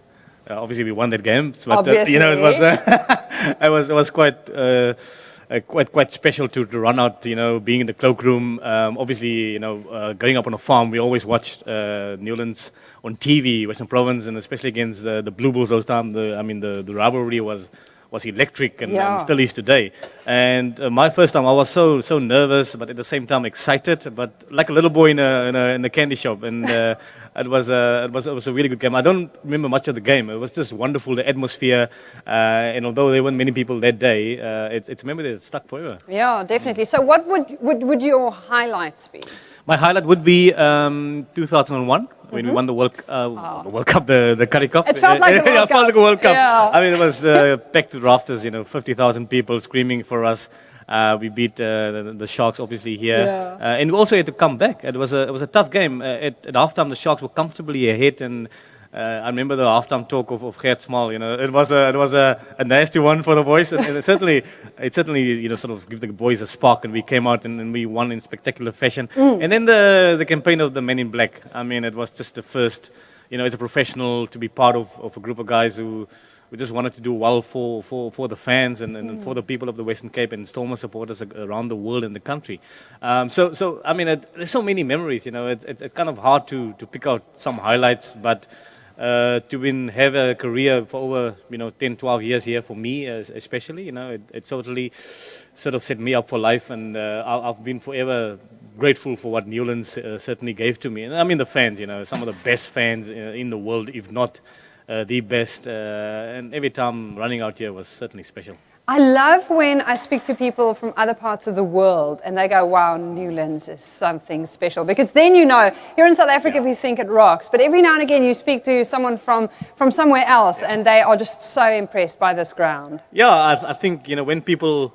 Obviously, we won that game, but you know, it was quite special to run out. You know, being in the cloakroom. Obviously, you know, going up on a farm, we always watched Newlands on TV, Western Province, and especially against the Blue Bulls those times. The rivalry was electric and still is today. And my first time, I was so nervous, but at the same time excited, but like a little boy in a candy shop. And it was a really good game. I don't remember much of the game. It was just wonderful, the atmosphere. And although there weren't many people that day, it's a memory that stuck forever.
Yeah, definitely. So what would your highlights be?
My highlight would be 2001. When we won the World Cup, the Currie Cup.
It felt like a World Cup.
It felt like a World Cup.
Yeah.
I mean, it was packed to rafters, you know, 50,000 people screaming for us. We beat the Sharks, obviously, here.
Yeah.
And we also had to come back. It was a tough game. At halftime, the Sharks were comfortably ahead. And I remember the halftime talk of Gert Smal. You know, it was a nasty one for the boys. And it certainly, you know, sort of give the boys a spark. And we came out and we won in spectacular fashion. And then the campaign of the Men in Black. I mean, it was just the first, you know, as a professional to be part of a group of guys who just wanted to do well for the fans and for the people of the Western Cape and Stormers supporters around the world and the country. So I mean, there's so many memories. You know, it's kind of hard to pick out some highlights, but to have a career for over 10, 12 years here for me especially, you know, it totally sort of set me up for life, and I've been forever grateful for what Newlands certainly gave to me. And I mean the fans, you know, some of the best fans in the world, if not the best, and every time running out here was certainly special.
I love when I speak to people from other parts of the world and they go, wow, Newlands is something special. Because then you know, here in South Africa we think it rocks, but every now and again you speak to someone from somewhere else and they are just so impressed by this ground.
Yeah, I think, you know, when people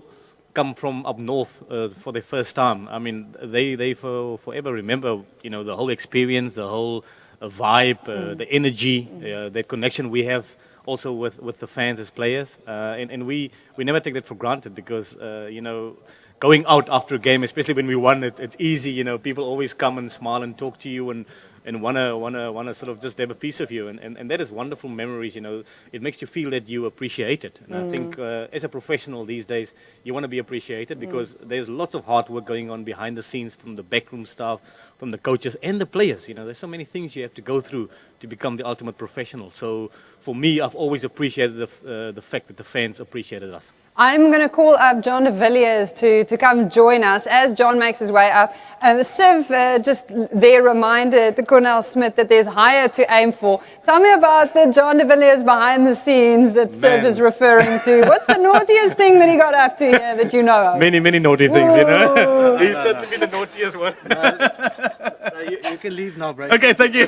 come from up north for the first time, I mean, they forever remember, you know, the whole experience, the whole vibe, the energy, the connection we have also with the fans as players, and we never take that for granted, because you know, going out after a game, especially when we won, it's easy. You know, people always come and smile and talk to you and wanna sort of just have a piece of you, and that is wonderful memories. You know, it makes you feel that you appreciate it. And I think as a professional these days, you want to be appreciated, because there's lots of hard work going on behind the scenes from the backroom staff, from the coaches and the players. You know, there's so many things you have to go through to become the ultimate professional. So for me, I've always appreciated the fact that the fans appreciated us.
I'm going to call up John de Villiers to come join us as John makes his way up. Siv just there reminded Cornell Smith that there's higher to aim for. Tell me about the John de Villiers behind the scenes that Siv is referring to. What's the naughtiest thing that he got up to here that you know of?
Many naughty things, you know. He's certainly been the naughtiest one.
You can leave now, Bright.
Okay, thank you.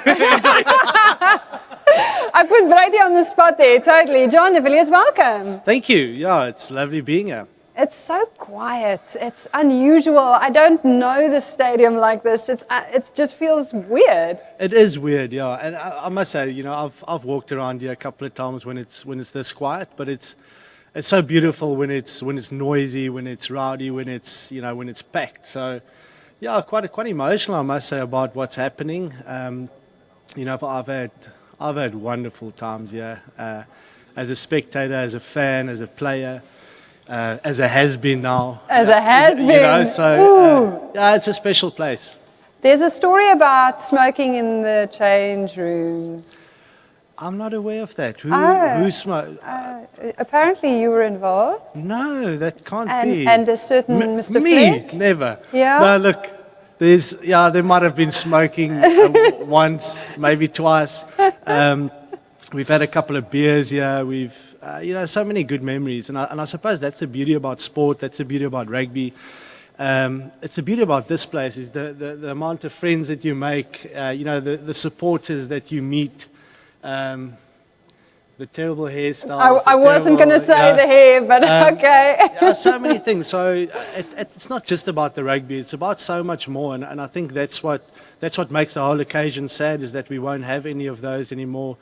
I put Brighty on the spot there, totally. John de Villiers, welcome.
Thank you. Yeah, it's lovely being here.
It's so quiet. It's unusual. I don't know the stadium like this. It just feels weird.
It is weird, yeah. And I must say, you know, I've walked around here a couple of times when it's this quiet, but it's so beautiful when it's noisy, when it's rowdy, when it's packed. So, yeah, quite emotional, I must say, about what's happening. You know, I've had wonderful times here, as a spectator, as a fan, as a player, as a has-been now.
As a has-been.
You know, so yeah, it's a special place.
There's a story about smoking in the change rooms.
I'm not aware of that. Who smoked?
Apparently you were involved.
No, that can't be.
And a certain Mr.
Me?
Fleck?
Never.
Yeah?
No, look. There might have been smoking once, maybe twice. We've had a couple of beers here. We've, you know, so many good memories. And I suppose that's the beauty about sport. That's the beauty about rugby. It's the beauty about this place is the amount of friends that you make. You know, the supporters that you meet. the terrible hairstyles.
I wasn't going to say the hair, but okay.
So many things. So it's not just about the rugby. It's about so much more. And I think that's what makes the whole occasion sad, is that we won't have any of those anymore.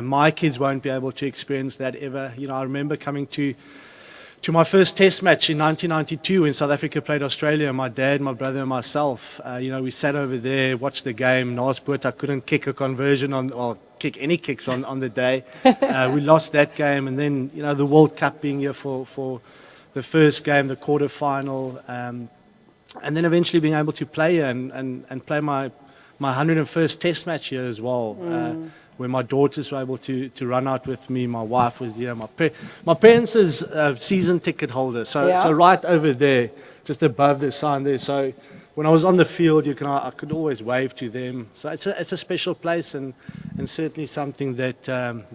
My kids won't be able to experience that ever. You know, I remember coming to my first test match in 1992 when South Africa played Australia. My dad, my brother and myself, we sat over there, watched the game. Nas Botha couldn't kick a conversion or kick any kicks on the day. We lost that game, and then the World Cup being here for the first game, the quarter final, and then eventually being able to play and play my 101st test match here as well. Where my daughters were able to run out with me. My wife was here. My parents is season ticket holder. So right over there, just above the sign there. So when I was on the field, I could always wave to them. So it's a special place and certainly something that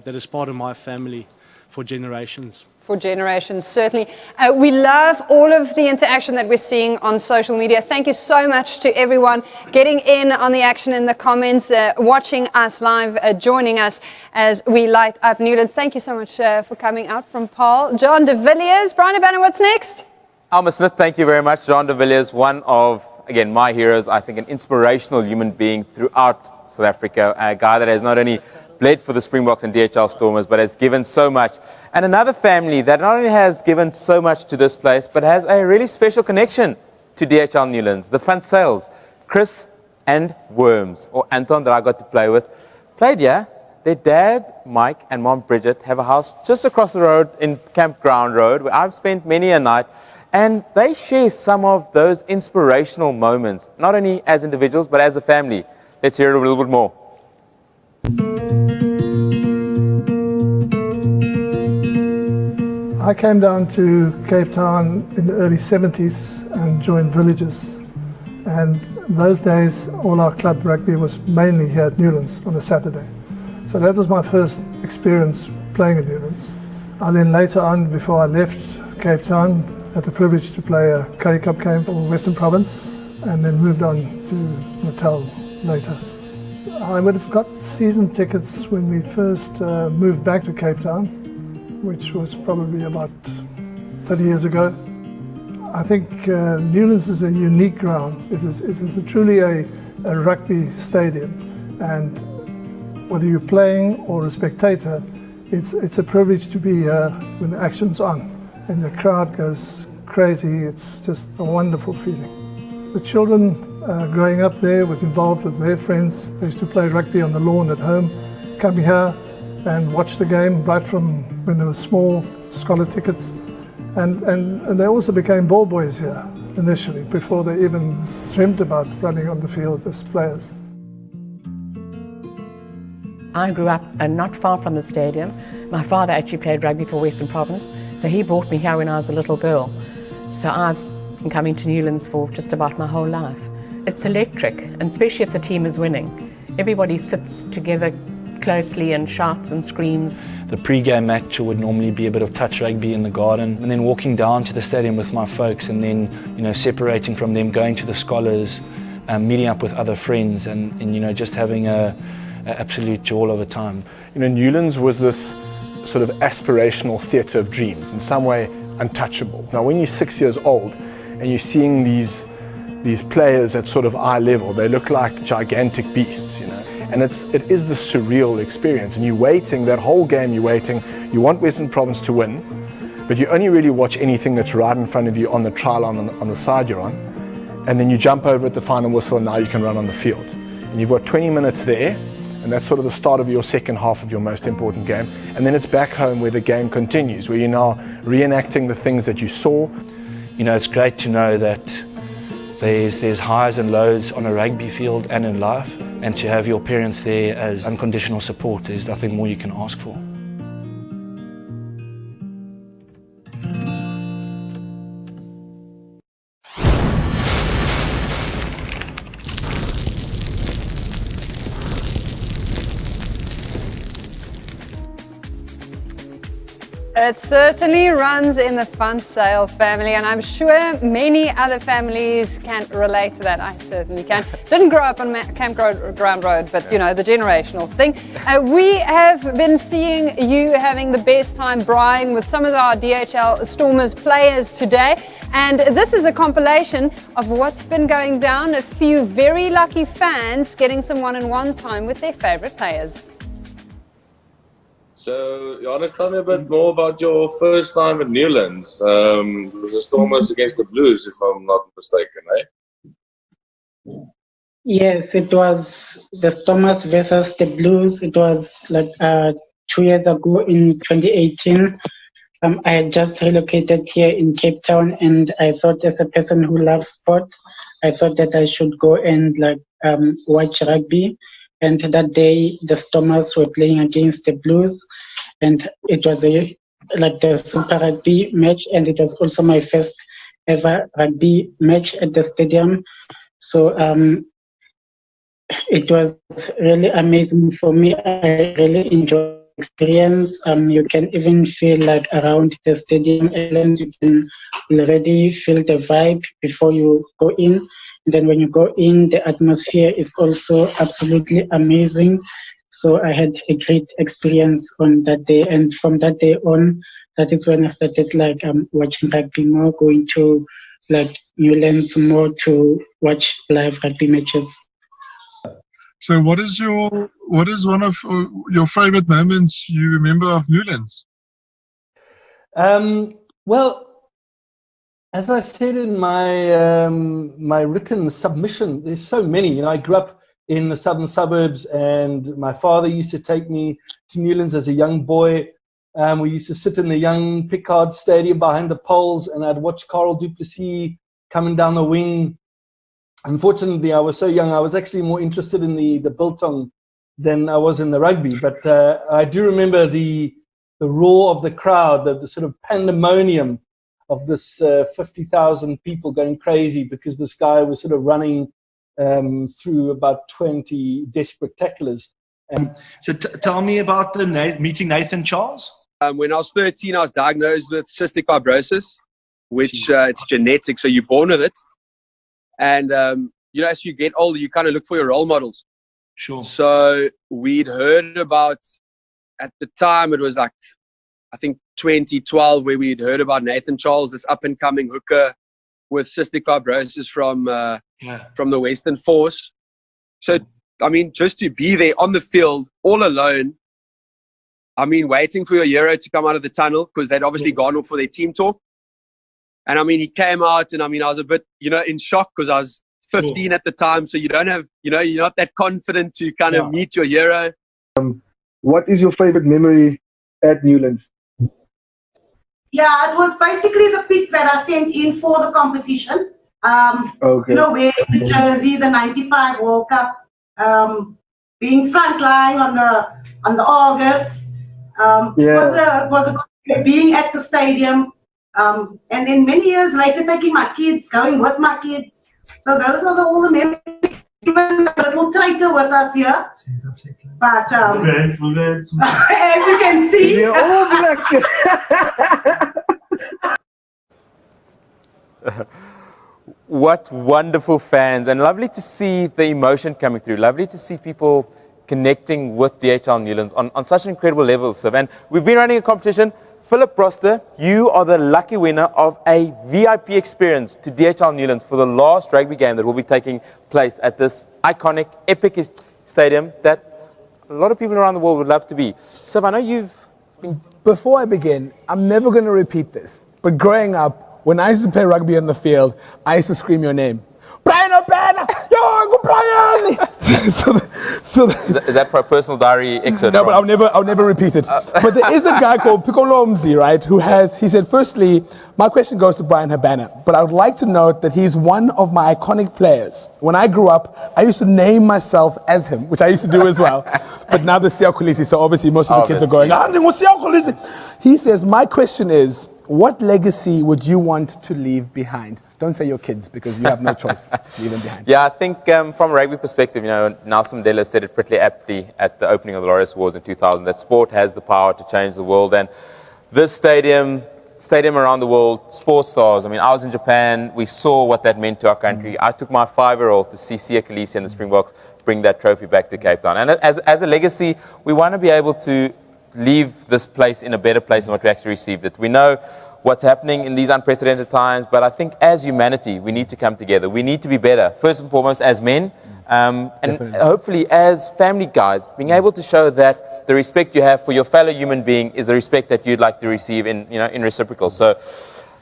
is part of my family for generations.
For generations, certainly. We love all of the interaction that we're seeing on social media. Thank you so much to everyone getting in on the action in the comments, watching us live, joining us as we light up Newlands. Thank you so much for coming out from Paul. John de Villiers, Brian Habana, what's next?
Alma Smith, thank you very much. John de Villiers, one of, again, my heroes, I think an inspirational human being throughout South Africa, a guy that has not only bled for the Springboks and DHL Stormers, but has given so much. And another family that not only has given so much to this place, but has a really special connection to DHL Newlands, the Van Sales, Chris and Worms, or Anton, that I got to play with, played here. Their dad, Mike, and mom, Bridget, have a house just across the road in Campground Road, where I've spent many a night. And they share some of those inspirational moments, not only as individuals, but as a family. Let's hear it a little bit more.
I came down to Cape Town in the early 70s and joined Villiers. And those days, all our club rugby was mainly here at Newlands on a Saturday. So that was my first experience playing at Newlands. And then later on, before I left Cape Town, had the privilege to play a Currie Cup game for Western Province, and then moved on to Natal later. I would have got season tickets when we first moved back to Cape Town, which was probably about 30 years ago. I think Newlands is a unique ground. It is truly a rugby stadium, and whether you're playing or a spectator, it's a privilege to be here when the action's on and the crowd goes crazy. It's just a wonderful feeling. The children growing up there was involved with their friends. They used to play rugby on the lawn at home, come here and watch the game right from when they were small, scholar tickets. And they also became ball boys here initially, before they even dreamt about running on the field as players.
I grew up not far from the stadium. My father actually played rugby for Western Province, so he brought me here when I was a little girl. So I've been coming to Newlands for just about my whole life. It's electric, and especially if the team is winning. Everybody sits together closely and shouts and screams.
The pre-game match would normally be a bit of touch rugby in the garden, and then walking down to the stadium with my folks, and then separating from them, going to the scholars, meeting up with other friends, and just having a absolute joy of a time.
Newlands was this sort of aspirational theatre of dreams, in some way untouchable. Now when you're 6 years old and you're seeing these players at sort of eye level, they look like gigantic beasts, and it is this surreal experience, and you're waiting, that whole game you're waiting, you want Western Province to win, but you only really watch anything that's right in front of you on the try line on the side you're on, and then you jump over at the final whistle and now you can run on the field. And you've got 20 minutes there, and that's sort of the start of your second half of your most important game, and then it's back home where the game continues, where you're now reenacting the things that you saw.
It's great to know that there's highs and lows on a rugby field and in life, and to have your parents there as unconditional support is nothing more you can ask for.
It certainly runs in the Van Sale family, and I'm sure many other families can relate to that. I certainly can. Didn't grow up on Campground Road, but you know, the generational thing. We have been seeing you having the best time braaiing with some of our DHL Stormers players today, and this is a compilation of what's been going down. A few very lucky fans getting some one-on-one time with their favorite players.
So, Johannes, tell me a bit more about your first time at Newlands. It was the Stormers against the Blues, if I'm not mistaken, eh?
Yes, it was the Stormers versus the Blues. It was like 2 years ago in 2018. I had just relocated here in Cape Town, and I thought, as a person who loves sport, I thought that I should go and watch rugby. And that day, the Stormers were playing against the Blues, and it was the Super Rugby match, and it was also my first ever rugby match at the stadium. So it was really amazing for me. I really enjoyed the experience. You can even feel around the stadium islands, you can already feel the vibe before you go in. And then when you go in, the atmosphere is also absolutely amazing. So I had a great experience on that day. And from that day on, that is when I started watching rugby more, going to Newlands more to watch live rugby matches.
So what is one of your favorite moments you remember of Newlands?
Well, as I said in my my written submission, there's so many. You know, I grew up in the southern suburbs, and my father used to take me to Newlands as a young boy. We used to sit in the young Pickard Stadium behind the poles, and I'd watch Carl du Plessis coming down the wing. Unfortunately, I was so young, I was actually more interested in the biltong than I was in the rugby. But I do remember the roar of the crowd, the sort of pandemonium of this 50,000 people going crazy because this guy was sort of running through about 20 desperate tacklers.
So tell me about meeting Nathan Charles.
When I was 13, I was diagnosed with cystic fibrosis, which it's genetic, so you're born with it. And, you know, as you get older, you kind of look for your role models.
Sure.
So we'd heard about, at the time, it was I think 2012, where we'd heard about Nathan Charles, this up-and-coming hooker with cystic fibrosis from the Western Force. So, I mean, just to be there on the field, all alone, I mean, waiting for your hero to come out of the tunnel, because they'd obviously gone off for their team talk. And, I mean, he came out, and, I mean, I was a bit, you know, in shock, because I was 15 at the time, so you don't have, you know, you're not that confident to kind of meet your hero.
What is your favorite memory at Newlands?
Yeah, it was basically the pick that I sent in for the competition.
Okay.
You know, wearing the jersey, the '95 World Cup, being frontline on the August. It was a being at the stadium, and then many years later, taking my kids, going with my kids. So those are all the memories. Even the little traitor with us here. But as you can see,
we're all black.
What wonderful fans, and lovely to see the emotion coming through. Lovely to see people connecting with DHL Newlands on such an incredible level. So, and we've been running a competition. Philip Broster, you are the lucky winner of a VIP experience to DHL Newlands for the last rugby game that will be taking place at this iconic, epic stadium that a lot of people around the world would love to be. So I know you've been...
Before I begin, I'm never going to repeat this, but growing up, when I used to play rugby on the field, I used to scream your name. Brian O'Banner! Yo, go Brian!
Is that for a personal diary excerpt?
No, but I'll never repeat it. But there is a guy called Pikolomzi, right, he said, firstly, my question goes to Brian Habana, but I would like to note that he's one of my iconic players. When I grew up, I used to name myself as him, which I used to do as well. But now there's Kolisi, so obviously most of the kids are going, Kolisi. He says, my question is, what legacy would you want to leave behind? Don't say your kids, because you have no choice. Leave them behind.
Yeah, I think from a rugby perspective, you know, Nelson Mandela said it pretty aptly at the opening of the Laureus Awards in 2000, that sport has the power to change the world. And this stadium around the world, sports stars. I mean, I was in Japan. We saw what that meant to our country. I took my 5-year-old to see Kolisi and the Springboks bring that trophy back to Cape Town. And as a legacy, we want to be able to leave this place in a better place than what we actually received it. We know what's happening in these unprecedented times, but I think as humanity, we need to come together. We need to be better, first and foremost as men, and hopefully as family guys, being able to show that the respect you have for your fellow human being is the respect that you'd like to receive in reciprocal. So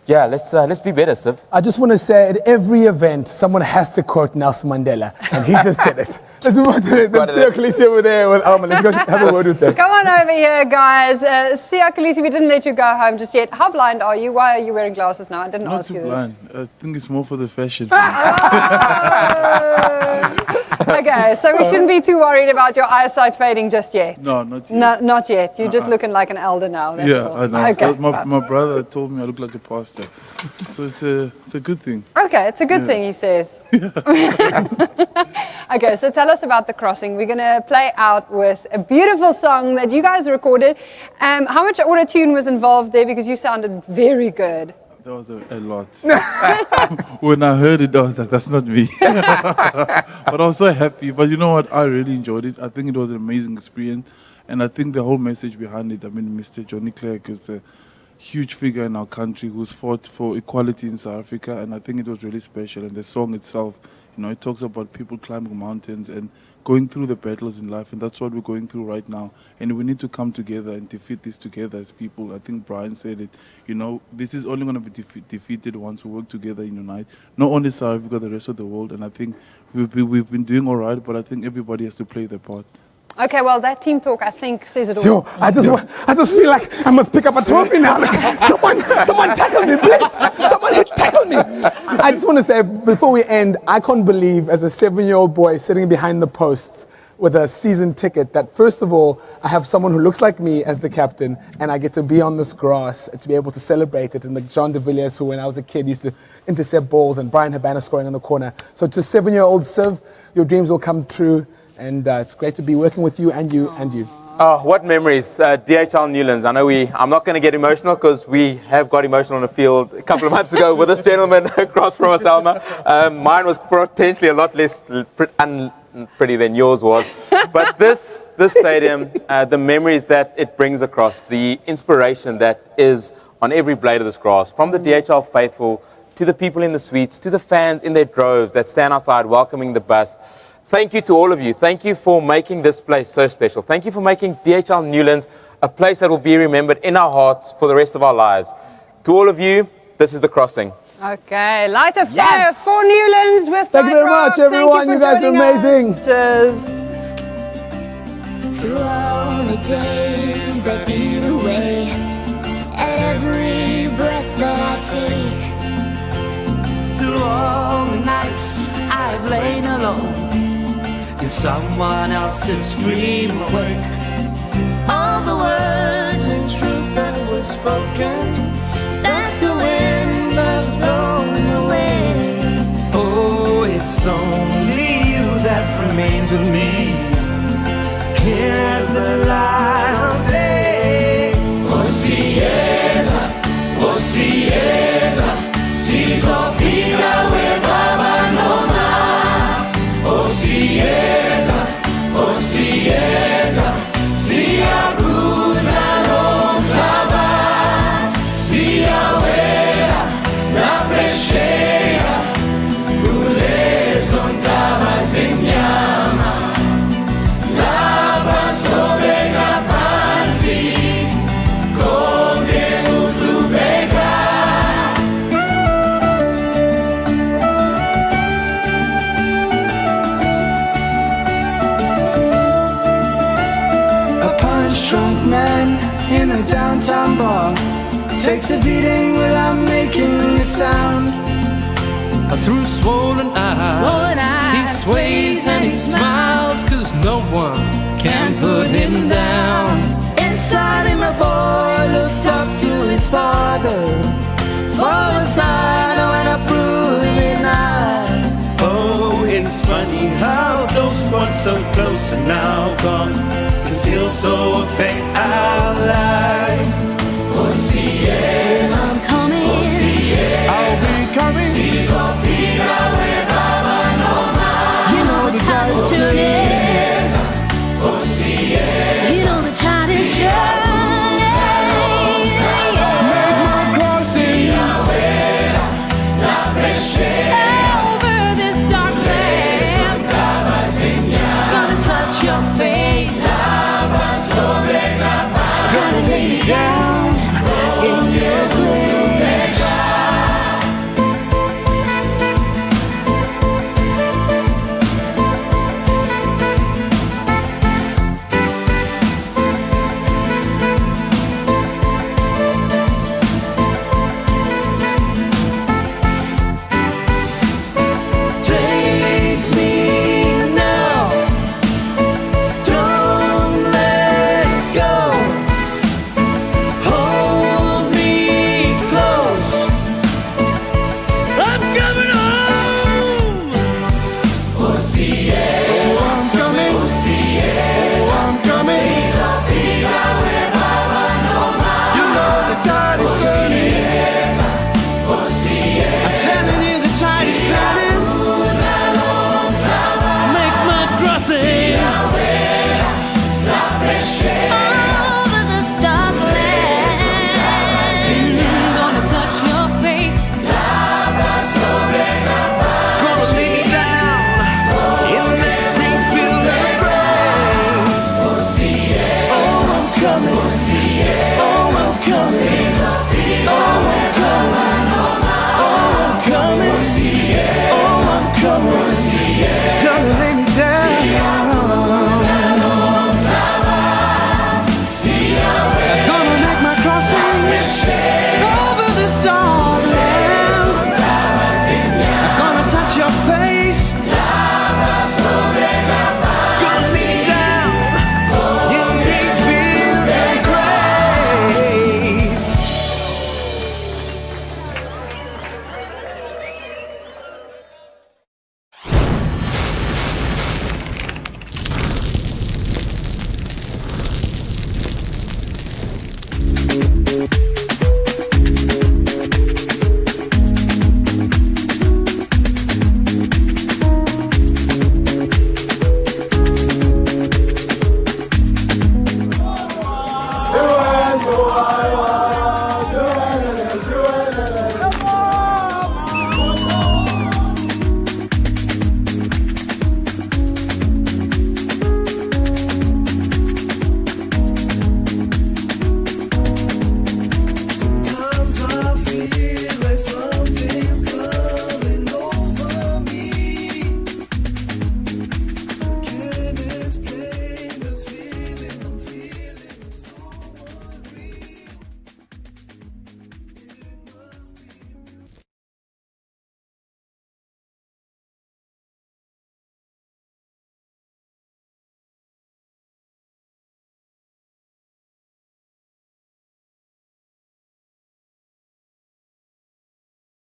yeah, let's be better, Siv.
I just want to say at every event, someone has to quote Nelson Mandela, and he just did it. Let's move on to the Kolisi over there with Alma. Let's go have a word with them.
Come on over here, guys. Kolisi, we didn't let you go home just yet. How blind are you? Why are you wearing glasses now? I didn't ask you.
Not too blind. I think it's more for the fashion.
Okay, so we shouldn't be too worried about your eyesight fading just yet.
No, not yet.
No, not yet. You're just looking like an elder now. That's all.
I know.
Okay.
My brother told me I look like a pastor. So it's a good thing.
Okay, it's a good thing, he says. Okay, so tell us about the crossing. We're going to play out with a beautiful song that you guys recorded. How much auto-tune was involved there? Because you sounded very good.
That was a lot. When I heard it, I was like, that's not me. But I was so happy. But you know what? I really enjoyed it. I think it was an amazing experience. And I think the whole message behind it, I mean, Mr. Johnny Clerk is a huge figure in our country who's fought for equality in South Africa. And I think it was really special. And the song itself, you know, it talks about people climbing mountains and going through the battles in life, and that's what we're going through right now. And we need to come together and defeat this together as people. I think Brian said it, you know, this is only going to be defeated once we work together and unite. Not only South Africa, the rest of the world. And I think we've been doing all right, but I think everybody has to play their part.
Okay, well, that team talk, I think, says it all.
Yo, I just feel like I must pick up a trophy now. Like, someone tackle me, please. Someone tackle me. I just want to say, before we end, I can't believe, as a 7-year-old boy sitting behind the posts with a season ticket, that first of all, I have someone who looks like me as the captain, and I get to be on this grass to be able to celebrate it. And like John de Villiers, who when I was a kid used to intercept balls, and Brian Habana scoring in the corner. So to 7-year-old Siv, your dreams will come true. And it's great to be working with you and you and you.
Oh, what memories. DHL Newlands. I know I'm not going to get emotional because we have got emotional on the field a couple of months ago with this gentleman across from us, Alma. Mine was potentially a lot less pretty than yours was. But this stadium, the memories that it brings across, the inspiration that is on every blade of this grass, from the DHL faithful to the people in the suites, to the fans in their droves that stand outside welcoming the bus. Thank you to all of you. Thank you for making this place so special. Thank you for making DHL Newlands a place that will be remembered in our hearts for the rest of our lives. To all of you, this is The Crossing.
Okay, light a fire for Newlands with
Thank you very much, everyone. You guys are amazing.
Cheers.
Through all the days that beat away, every breath that I take,
through all the nights I've lain alone in someone else's dream awake.
all the words and truth that were spoken, that the wind has blown away.
Oh, it's only you that remains with me, clear as the light of day.
Oh, Cieza, si Sofia, where Baba no ma. Oh, Cieza, si Aguna no Java, si Awera, na Precheia, Gules on Tava Zenyama, Lava sobre Rapazi, Kode Utubega.
A punch-drunk man in a downtown bar takes a beating without making a sound. Through swollen eyes, he sways and he smiles, 'cause no one can put him down.
Inside him a boy looks up to his father for a sign and approving eye.
Oh, it's funny how those once so close are now gone, can still so affect our lives. Kolisi,